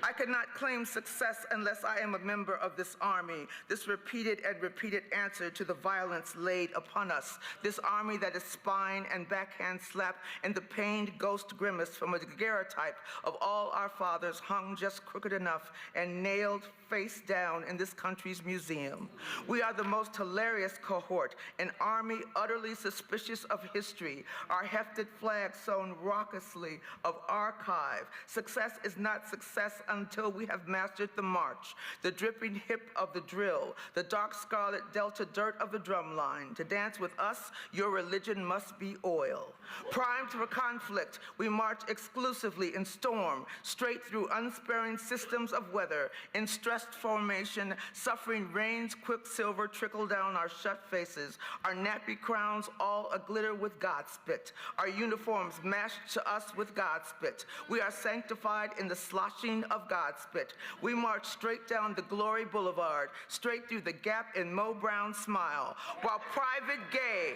Speaker 6: I cannot claim success unless I am a member of this army, this repeated and repeated answer to the violence laid upon us, this army that is spine and backhand slap and the pained ghost grimace from a daguerreotype of all our fathers hung just crooked enough and nailed face down in this country's museum. We are the most hilarious cohort, an army utterly suspicious of history, our hefted flag sewn raucously of archive. Success is not success until we have mastered the march, the dripping hip of the drill, the dark scarlet delta dirt of the drumline. To dance with us, your religion must be oil. Primed for conflict, we march exclusively in storm, straight through unsparing systems of weather, in stressed formation, suffering rains, quicksilver trickle down our shut faces, our nappy crowns all aglitter with God spit, our uniforms mashed to us with God spit. We are sanctified in the sloshing of God spit. We march straight down the Glory Boulevard, straight through the Gap in Mo Brown's smile, while Private Gay,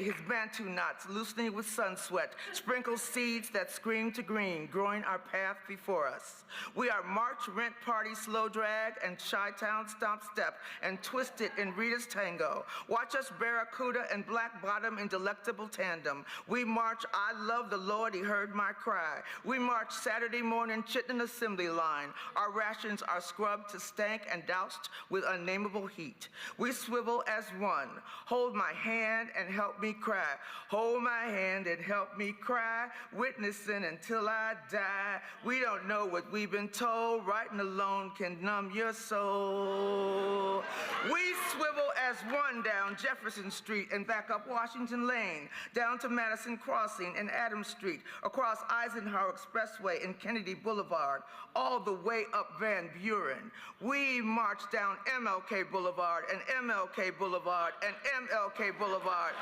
Speaker 6: his bantu knots loosening with sun sweat, sprinkles seeds that scream to green, growing our path before us. We are march, rent, party, slow drag, and Chi-Town stomp step, and twist it in Rita's tango. Watch us Barracuda and Black Bottom in delectable tandem. We march, I love the Lord, he heard my cry. We march Saturday morning, Chittenden assembly line. Our rations are scrubbed to stank and doused with unnameable heat. We swivel as one. Hold my hand and help me cry. Hold my hand and help me cry. Witnessing until I die. We don't know what we've been told. Writing alone can numb your soul. We swivel as one down Jefferson Street and back up Washington Lane, down to Madison Crossing and Adams Street, across Eisenhower Expressway and Kennedy Boulevard, all the way up Van Buren. We march down MLK Boulevard and MLK Boulevard and MLK Boulevard,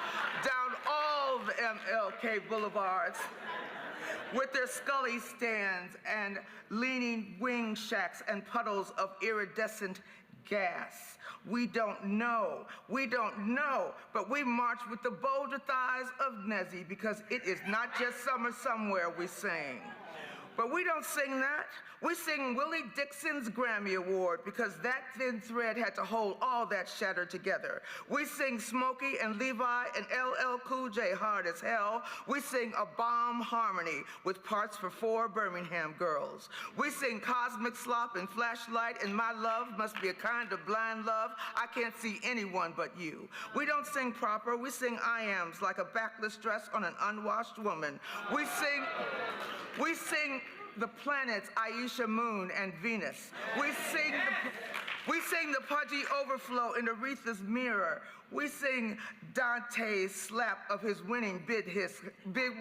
Speaker 6: down all the MLK Boulevards with their scully stands and leaning wing shacks and puddles of iridescent gas. We don't know, but we march with the boulder thighs of Nezzy because it is not just summer somewhere we sing. But we don't sing that. We sing Willie Dixon's Grammy Award because that thin thread had to hold all that shatter together. We sing Smokey and Levi and LL Cool J hard as hell. We sing a bomb harmony with parts for 4 Birmingham girls. We sing Cosmic Slop and Flashlight and My Love Must Be a Kind of Blind Love. I Can't See Anyone But You. We don't sing proper. We sing I Ams like a backless dress on an unwashed woman. We sing the planets Aisha, Moon, and Venus. We sing the pudgy overflow in Aretha's mirror. We sing Dante's slap of his winning big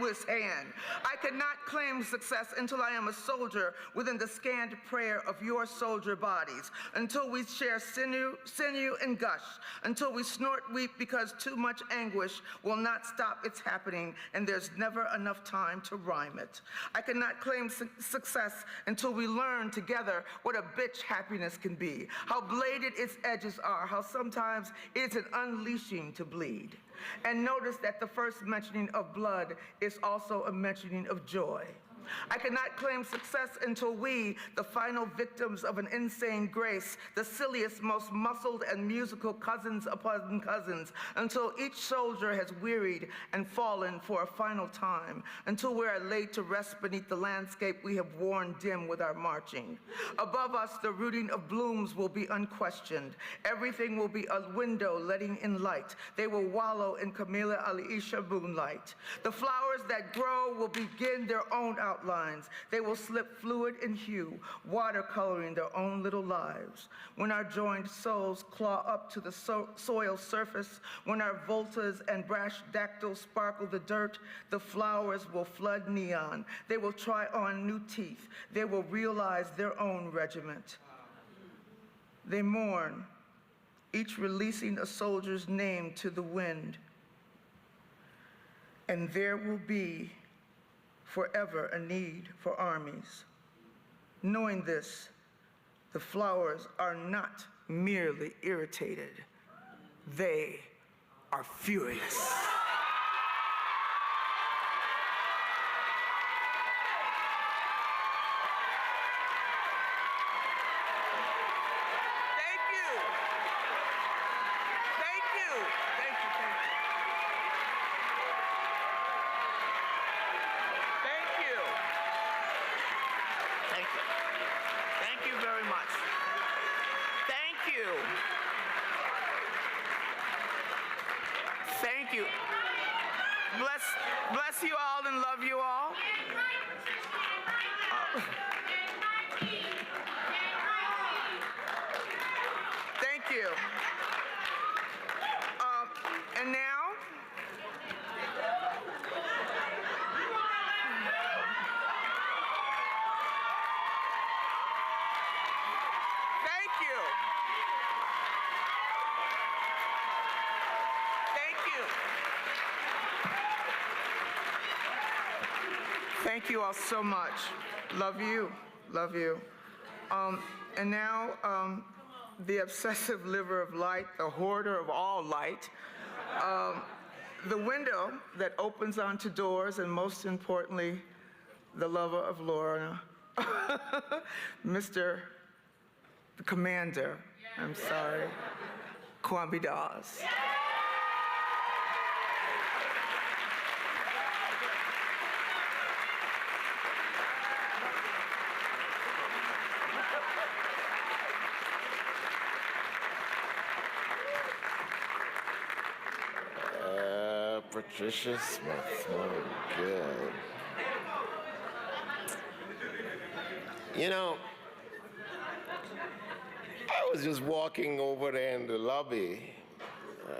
Speaker 6: whiz hand. I cannot claim success until I am a soldier within the scanned prayer of your soldier bodies, until we share sinew and gush, until we snort weep because too much anguish will not stop its happening and there's never enough time to rhyme it. I cannot claim success until we learn together what a bitch happiness can be, how bladed its edges are, how sometimes it's an unleashing to bleed. And notice that the first mentioning of blood is also a mentioning of joy. I cannot claim success until we, the final victims of an insane grace, the silliest, most muscled and musical cousins upon cousins, until each soldier has wearied and fallen for a final time, until we are laid to rest beneath the landscape we have worn dim with our marching. Above us, the rooting of blooms will be unquestioned. Everything will be a window letting in light. They will wallow in Camila Aliisha moonlight. The flowers that grow will begin their own outlines. They will slip fluid in hue, watercoloring their own little lives. When our joined souls claw up to the soil surface, when our voltas and brash dactyls sparkle the dirt, the flowers will flood neon. They will try on new teeth. They will realize their own regiment. They mourn, each releasing a soldier's name to the wind. And there will be forever a need for armies. Knowing this, the flowers are not merely irritated. They are furious. Bless you all and love you all. Thank you. And now, thank you all so much. Love you. Love you. And now, the obsessive liver of light, the hoarder of all light, the window that opens onto doors, and most importantly, the lover of Lorna, Mr. Commander, I'm sorry, Kwame Dawes.
Speaker 7: Patricia Smith, oh good. You know, I was just walking over there in the lobby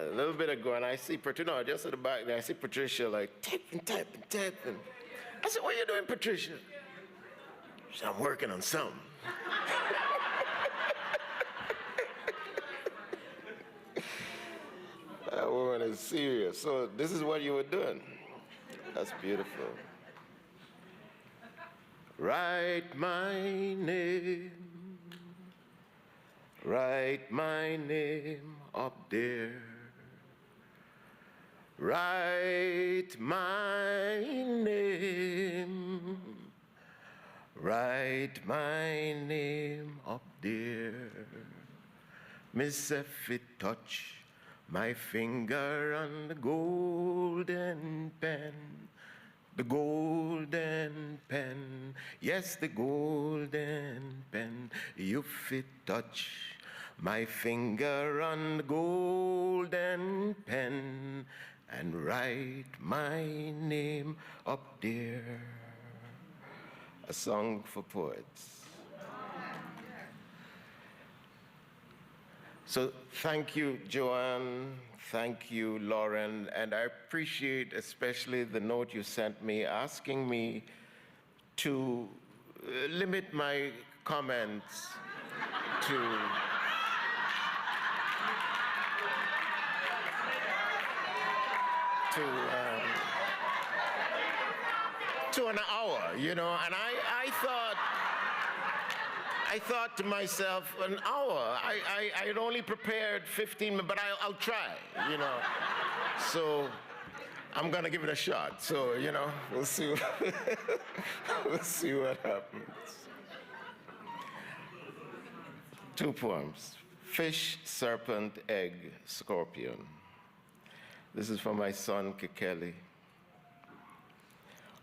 Speaker 7: a little bit ago, and I see Patricia, no, just at the back there, I see Patricia like typing. I said, what are you doing, Patricia? She said, I'm working on something. That woman is serious. So this is what you were doing. That's beautiful. Write my name up there. Write my name up there. Miss Effie touch my finger on the golden pen, yes, the golden pen. You fit touch my finger on the golden pen and write my name up there. A song for poets. So thank you, Joanne. Thank you, Lauren. And I appreciate especially the note you sent me asking me to limit my comments to an hour, you know, and I thought to myself, an hour. I had only prepared 15 minutes, but I'll try, you know. So I'm gonna give it a shot. So, you know, we'll see. We'll see what happens. 2 poems. Fish, serpent, egg, scorpion. This is for my son, Kekeli.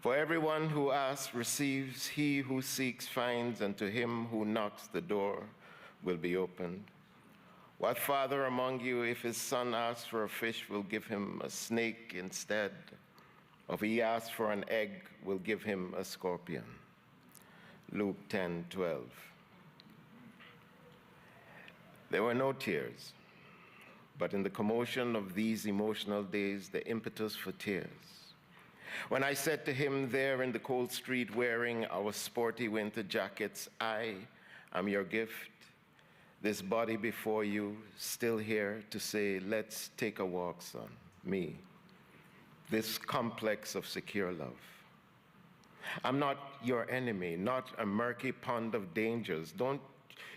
Speaker 7: For everyone who asks receives, he who seeks finds, and to him who knocks the door will be opened. What father among you, if his son asks for a fish, will give him a snake instead? Or if he asks for an egg, will give him a scorpion? Luke 10:12. There were no tears, but in the commotion of these emotional days, the impetus for tears. When I said to him there in the cold street wearing our sporty winter jackets, I am your gift, this body before you, still here to say, let's take a walk, son, me, this complex of secure love. I'm not your enemy, not a murky pond of dangers. Don't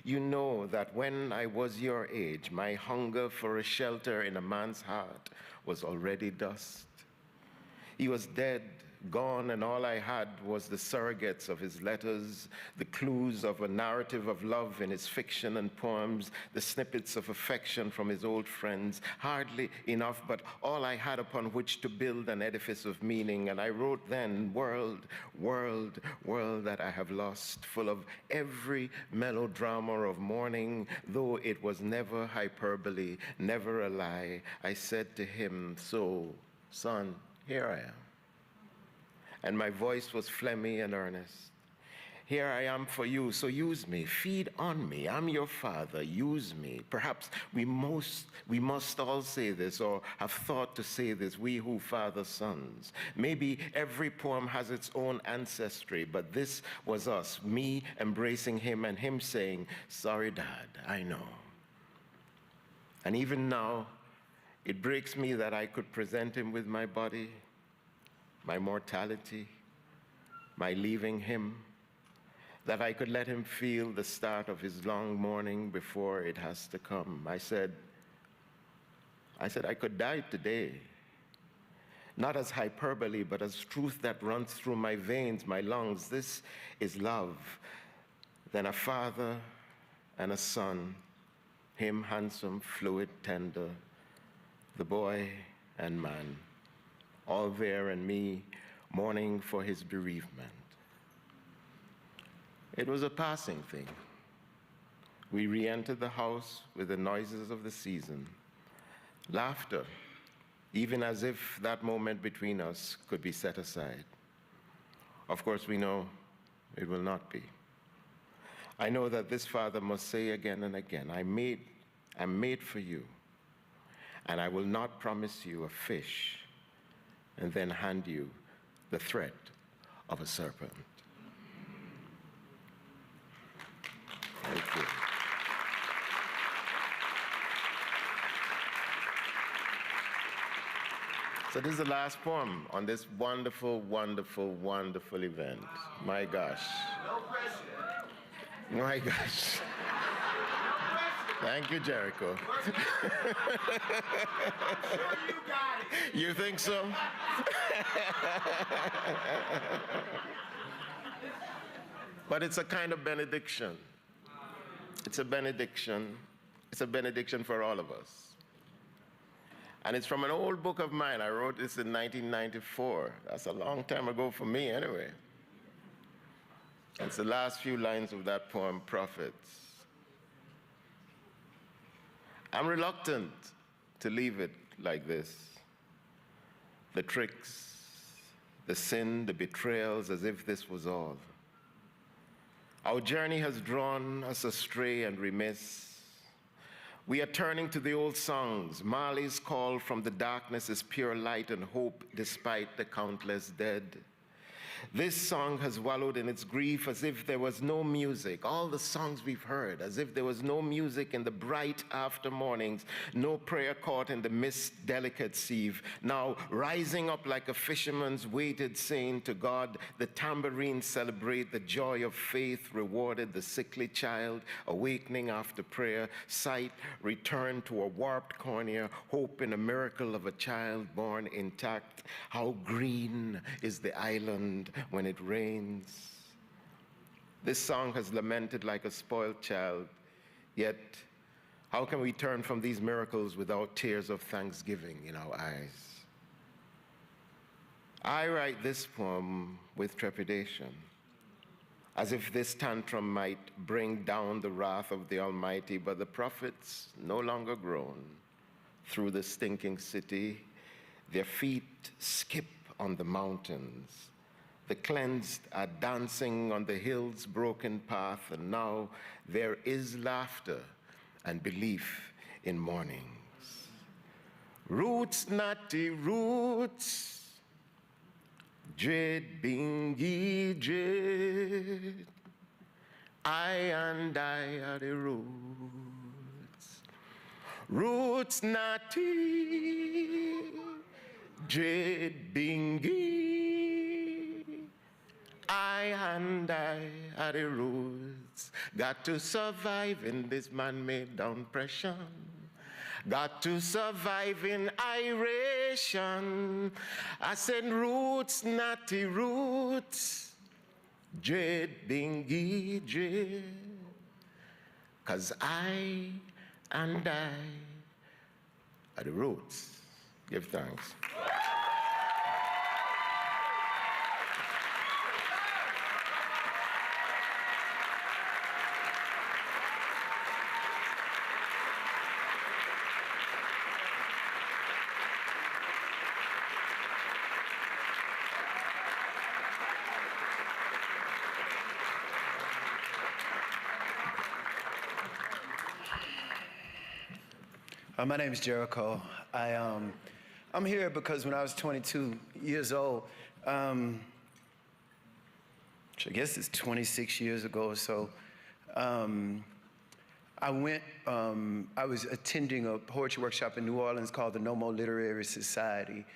Speaker 7: you know that when I was your age, my hunger for a shelter in a man's heart was already dust? He was dead, gone, and all I had was the surrogates of his letters, the clues of a narrative of love in his fiction and poems, the snippets of affection from his old friends. Hardly enough, but all I had upon which to build an edifice of meaning. And I wrote then, world, world, world that I have lost, full of every melodrama of mourning, though it was never hyperbole, never a lie. I said to him, so, son, here I am. And my voice was phlegmy and earnest. Here I am for you, so use me, feed on me. I'm your father, use me. Perhaps we must all say this, or have thought to say this, we who father sons. Maybe every poem has its own ancestry, but this was us, me embracing him and him saying, sorry, Dad, I know. And even now, it breaks me that I could present him with my body, my mortality, my leaving him, that I could let him feel the start of his long mourning before it has to come. I said, I could die today, not as hyperbole, but as truth that runs through my veins, my lungs. This is love. Then a father and a son, him handsome, fluid, tender, the boy and man, all there and me mourning for his bereavement. It was a passing thing. We re-entered the house with the noises of the season, laughter, even as if that moment between us could be set aside. Of course, we know it will not be. I know that this father must say again and again, I'm made for you, and I will not promise you a fish and then hand you the threat of a serpent. Thank you. So this is the last poem on this wonderful, wonderful, wonderful event. My gosh.
Speaker 8: No pressure.
Speaker 7: My gosh. Thank you, Jericho.
Speaker 8: I'm sure you got it.
Speaker 7: You think so? But it's a kind of benediction. It's a benediction. It's a benediction for all of us. And it's from an old book of mine. I wrote this in 1994. That's a long time ago for me, anyway. It's the last few lines of that poem, Prophets. I'm reluctant to leave it like this. The tricks, the sin, the betrayals, as if this was all. Our journey has drawn us astray and remiss. We are turning to the old songs. Marley's call from the darkness is pure light and hope despite the countless dead. This song has wallowed in its grief as if there was no music. All the songs we've heard, as if there was no music in the bright after mornings, no prayer caught in the mist delicate sieve. Now, rising up like a fisherman's weighted saying to God, the tambourines celebrate the joy of faith, rewarded the sickly child, awakening after prayer, sight returned to a warped cornea, hope in a miracle of a child born intact. How green is the island when it rains. This song has lamented like a spoiled child, yet how can we turn from these miracles without tears of thanksgiving in our eyes? I write this poem with trepidation, as if this tantrum might bring down the wrath of the Almighty, but the prophets no longer groan through the stinking city. Their feet skip on the mountains. The cleansed are dancing on the hill's broken path, and now there is laughter and belief in mornings. Roots, natty roots, dread bingy dread. I and I are the roots. Roots, natty, dread bingy. I and I are the roots. Got to survive in this man-made depression. Got to survive in iration. I said roots, natty roots, dread bingy dread. 'Cause I and I are the roots. Give thanks.
Speaker 9: My name is Jericho. I'm here because when I was 22 years old, which I guess is 26 years ago or so, I was attending a poetry workshop in New Orleans called the No More Literary Society,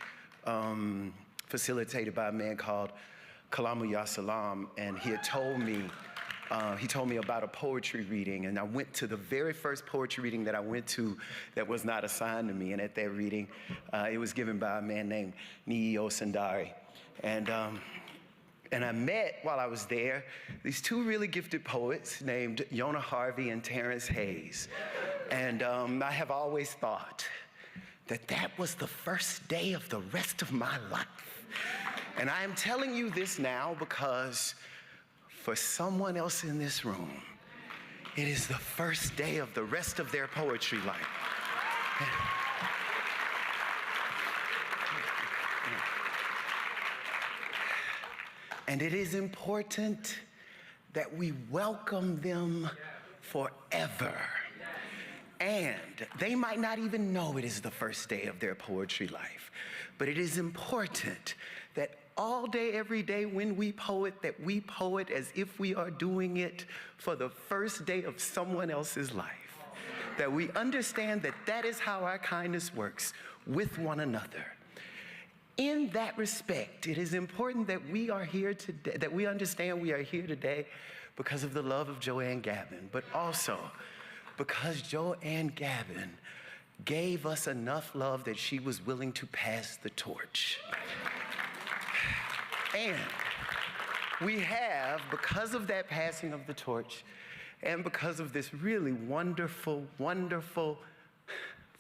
Speaker 9: facilitated by a man called Kalamu Yasalam, and he told me about a poetry reading, and I went to the very first poetry reading that I went to that was not assigned to me, and at that reading, it was given by a man named Niyi Osundare. And I met, while I was there, these two really gifted poets named Yona Harvey and Terrance Hayes. And I have always thought that that was the first day of the rest of my life. And I am telling you this now because for someone else in this room, it is the first day of the rest of their poetry life. And it is important that we welcome them forever. And they might not even know it is the first day of their poetry life, but it is important that all day, every day when we poet, that we poet as if we are doing it for the first day of someone else's life. That we understand that that is how our kindness works with one another. In that respect, it is important that we are here today, that we understand we are here today because of the love of Joanne Gavin, but also because Joanne Gavin gave us enough love that she was willing to pass the torch. And we have, because of that passing of the torch, and because of this really wonderful, wonderful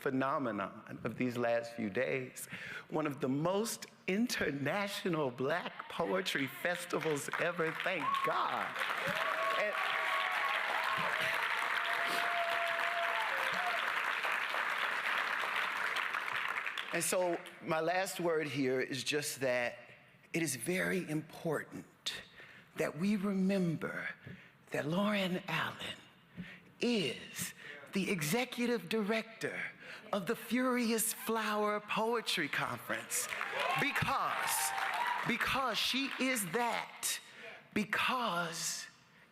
Speaker 9: phenomenon of these last few days, one of the most international Black poetry festivals ever, thank God. And so my last word here is just that it is very important that we remember that Lauren Allen is the executive director of the Furious Flower Poetry Conference, because Because she is that. Because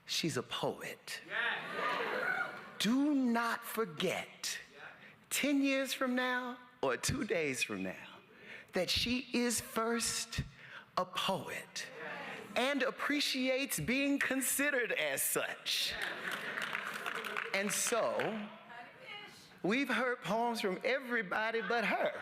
Speaker 9: she's a poet. Do not forget, 10 years from now or 2 days from now, that she is first a poet and appreciates being considered as such. And so, we've heard poems from everybody but her.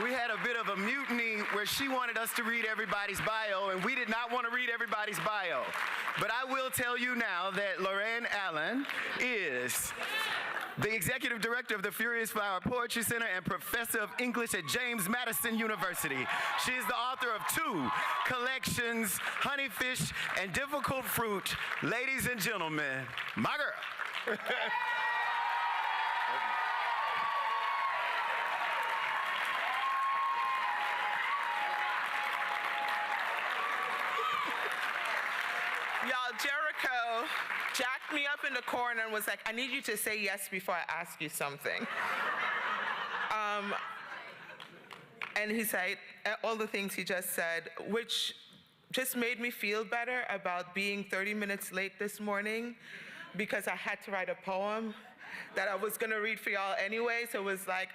Speaker 9: We had a bit of a mutiny where she wanted us to read everybody's bio, and we did not want to read everybody's bio. But I will tell you now that Lorraine Allen is the executive director of the Furious Flower Poetry Center and professor of English at James Madison University. She is the author of 2 collections, Honeyfish and Difficult Fruit. Ladies and gentlemen, my girl.
Speaker 1: Y'all, Jericho jacked me up in the corner and was like, I need you to say yes before I ask you something. And he said all the things he just said, which just made me feel better about being 30 minutes late this morning, because I had to write a poem that I was gonna read for y'all anyway. So it was like,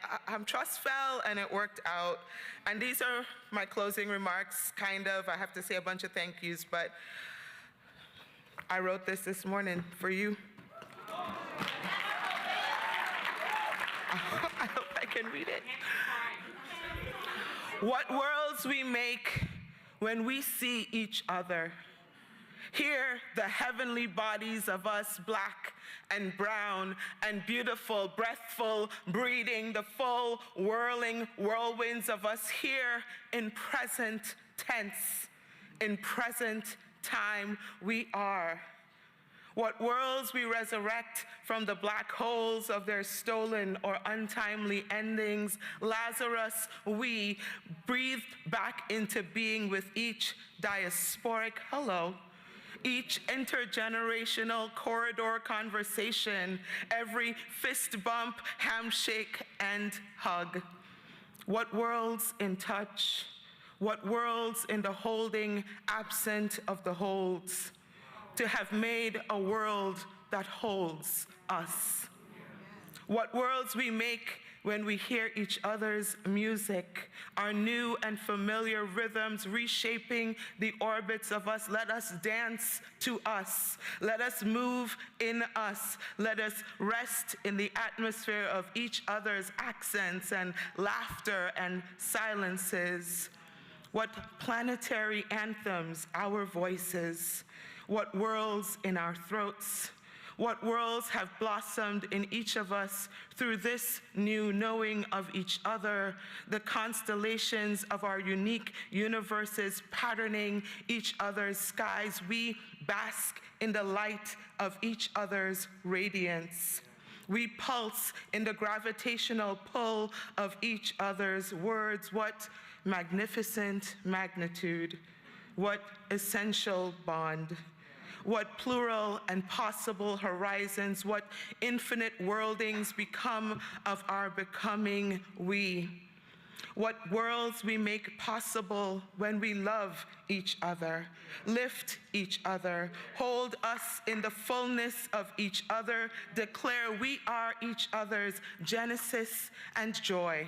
Speaker 1: trust fell and it worked out. And these are my closing remarks, kind of. I have to say a bunch of thank yous, but I wrote this morning for you. I hope I can read it. What worlds we make when we see each other. Here, the heavenly bodies of us, black and brown and beautiful, breathful, breathing, the full whirling whirlwinds of us here in present tense, in present time we are. What worlds we resurrect from the black holes of their stolen or untimely endings. Lazarus, we breathed back into being with each diasporic hello, each intergenerational corridor conversation, every fist bump, handshake, and hug. What worlds in touch? What worlds in the holding, absent of the holds, to have made a world that holds us. What worlds we make when we hear each other's music, our new and familiar rhythms reshaping the orbits of us. Let us dance to us. Let us move in us. Let us rest in the atmosphere of each other's accents and laughter and silences. What planetary anthems, our voices. What worlds in our throats. What worlds have blossomed in each of us through this new knowing of each other, the constellations of our unique universes patterning each other's skies. We bask in the light of each other's radiance. We pulse in the gravitational pull of each other's words. What magnificent magnitude, what essential bond, what plural and possible horizons, what infinite worldings become of our becoming we. What worlds we make possible when we love each other, lift each other, hold us in the fullness of each other, declare we are each other's genesis and joy.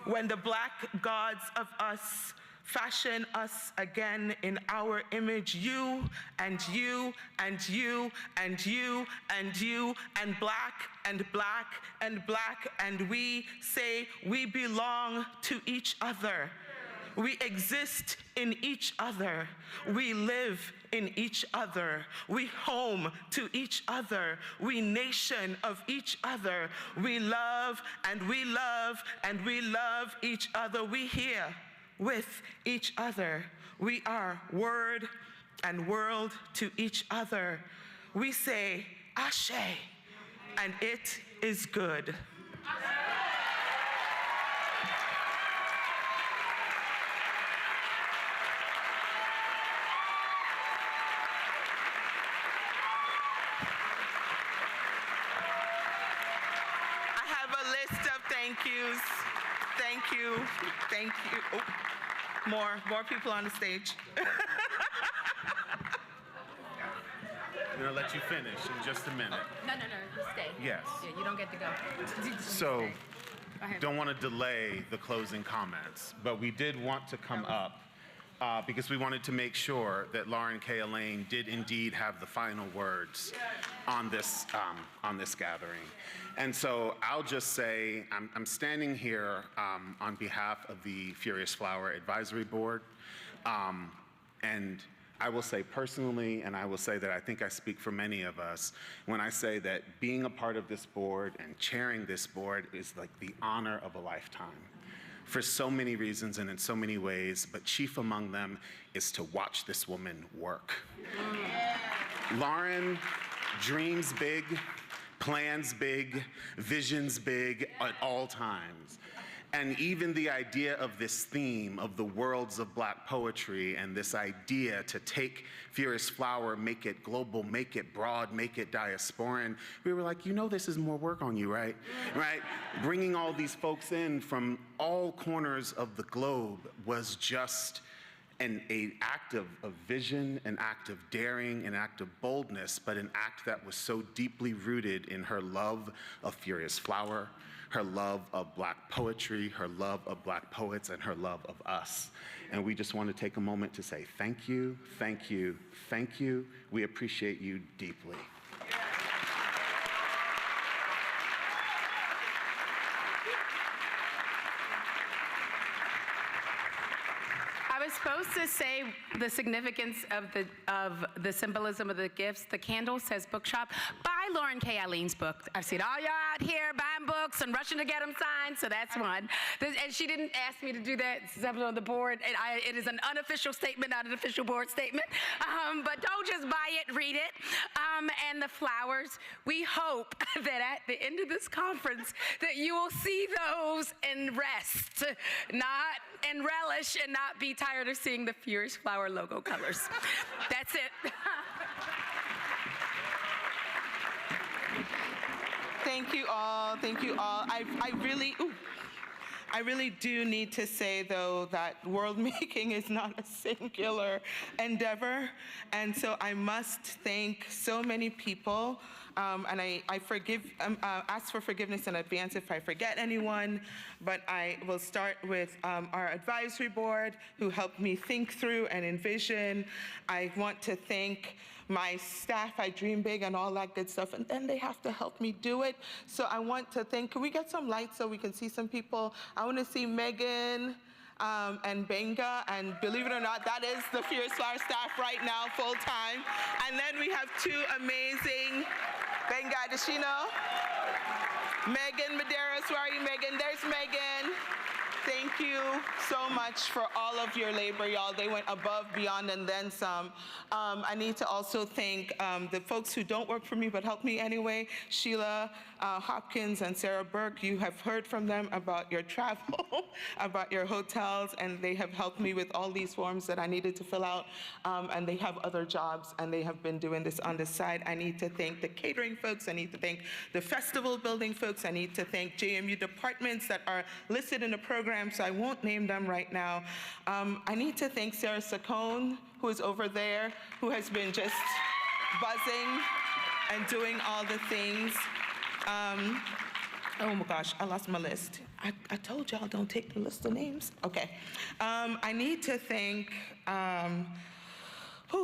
Speaker 1: When the black gods of us fashion us again in our image, you and you and you and you and you and black and black and black, and we say we belong to each other. We exist in each other. We live in each other. We home to each other. We nation of each other. We love and we love and we love each other. We here with each other. We are word and world to each other. We say, Ashe, and it is good. thank yous. Thank you. Thank you. Oh, more people on the stage.
Speaker 10: I'm going to let you finish in just a minute.
Speaker 11: No, you stay.
Speaker 10: Yes.
Speaker 11: Yeah, you don't get to go.
Speaker 10: So,
Speaker 11: Go ahead.
Speaker 10: don't want to delay the closing comments, but we did want to come up because we wanted to make sure that Lauren K. Alleyne did indeed have the final words on this gathering. And so I'll just say I'm standing here on behalf of the Furious Flower Advisory Board, and I will say personally, and I will say that I think I speak for many of us, when I say that being a part of this board and chairing this board is like the honor of a lifetime for so many reasons and in so many ways, but chief among them is to watch this woman work. Lauren dreams big, plans big, visions big at all times. And even the idea of this theme of the worlds of Black poetry and this idea to take Furious Flower, make it global, make it broad, make it diasporan, we were like, you know this is more work on you, right? Right? Bringing all these folks in from all corners of the globe was just an act of vision, an act of daring, an act of boldness, but an act that was so deeply rooted in her love of Furious Flower, her love of Black poetry, her love of Black poets, and her love of us. And we just want to take a moment to say thank you, thank you, thank you. We appreciate you deeply.
Speaker 11: I was supposed to say the significance of the symbolism of the gifts. The candle says bookshop. Buy Lauren K. Alleyne's book. I've seen all y'all out here buying books and rushing to get them signed, so that's one. And she didn't ask me to do that since I was on the board. And it is an unofficial statement, not an official board statement. But don't just buy it, read it. And the flowers, we hope that at the end of this conference that you will see those and rest, and relish and not be tired of seeing the Furious Flower logo colors. That's it.
Speaker 1: Thank you all. Thank you all. I really do need to say, though, that world making is not a singular endeavor. And so I must thank so many people. And I ask for forgiveness in advance if I forget anyone, but I will start with our advisory board who helped me think through and envision. I want to thank my staff. I dream big and all that good stuff, and then they have to help me do it. So I want to thank, can we get some lights so we can see some people? I want to see Megan and Benga, and believe it or not, that is the Furious Flower staff right now, full time. And then we have two amazing, Benga, does she know? Megan Medeiros, where are you, Megan? There's Megan. Thank you so much for all of your labor, y'all. They went above, beyond, and then some. I need to also thank the folks who don't work for me but help me anyway. Sheila Hopkins and Sarah Burke, you have heard from them about your travel, about your hotels, and they have helped me with all these forms that I needed to fill out. And they have other jobs, and they have been doing this on the side. I need to thank the catering folks. I need to thank the festival building folks. I need to thank JMU departments that are listed in the program, so I won't name them right now. I need to thank Sarah Saccone, who is over there, who has been just buzzing and doing all the things. Oh my gosh, I lost my list. I told y'all don't take the list of names. Okay. I need to thank,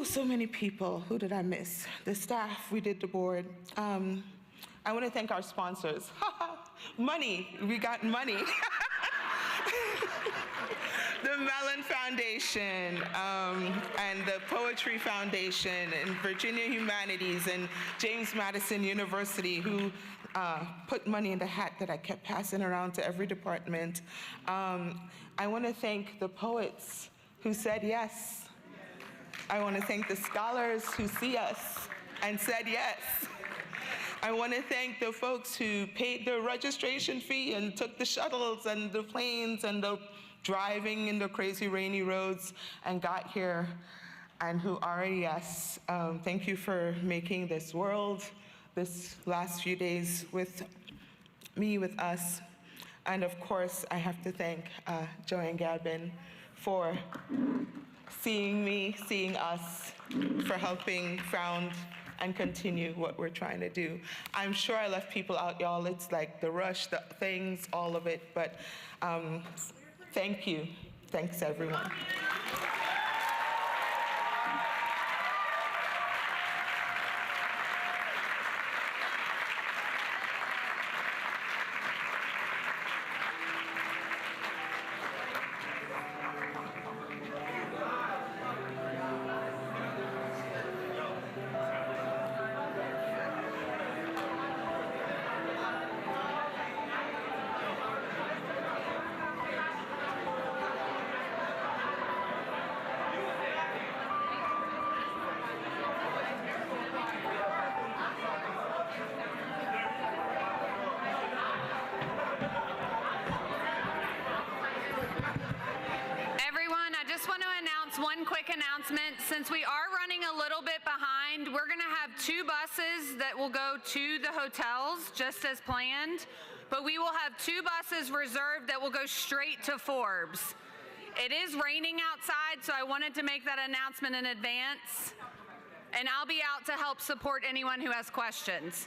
Speaker 1: so many people. Who did I miss? The staff, we did the board. I want to thank our sponsors. Money, we got money. The Mellon Foundation and the Poetry Foundation and Virginia Humanities and James Madison University, who put money in the hat that I kept passing around to every department. I want to thank the poets who said yes. I want to thank the scholars who see us and said yes. I want to thank the folks who paid their registration fee and took the shuttles and the planes and the driving in the crazy rainy roads and got here, and who already, yes, thank you for making this world, this last few days with me, with us. And of course, I have to thank Joanne Gabin for seeing me, seeing us, for helping found and continue what we're trying to do. I'm sure I left people out, y'all. It's like the rush, the things, all of it. But thank you. Thanks, everyone.
Speaker 12: One quick announcement. Since we are running a little bit behind, we're going to have 2 buses that will go to the hotels, just as planned. But we will have 2 buses reserved that will go straight to Forbes. It is raining outside, so I wanted to make that announcement in advance. And I'll be out to help support anyone who has questions.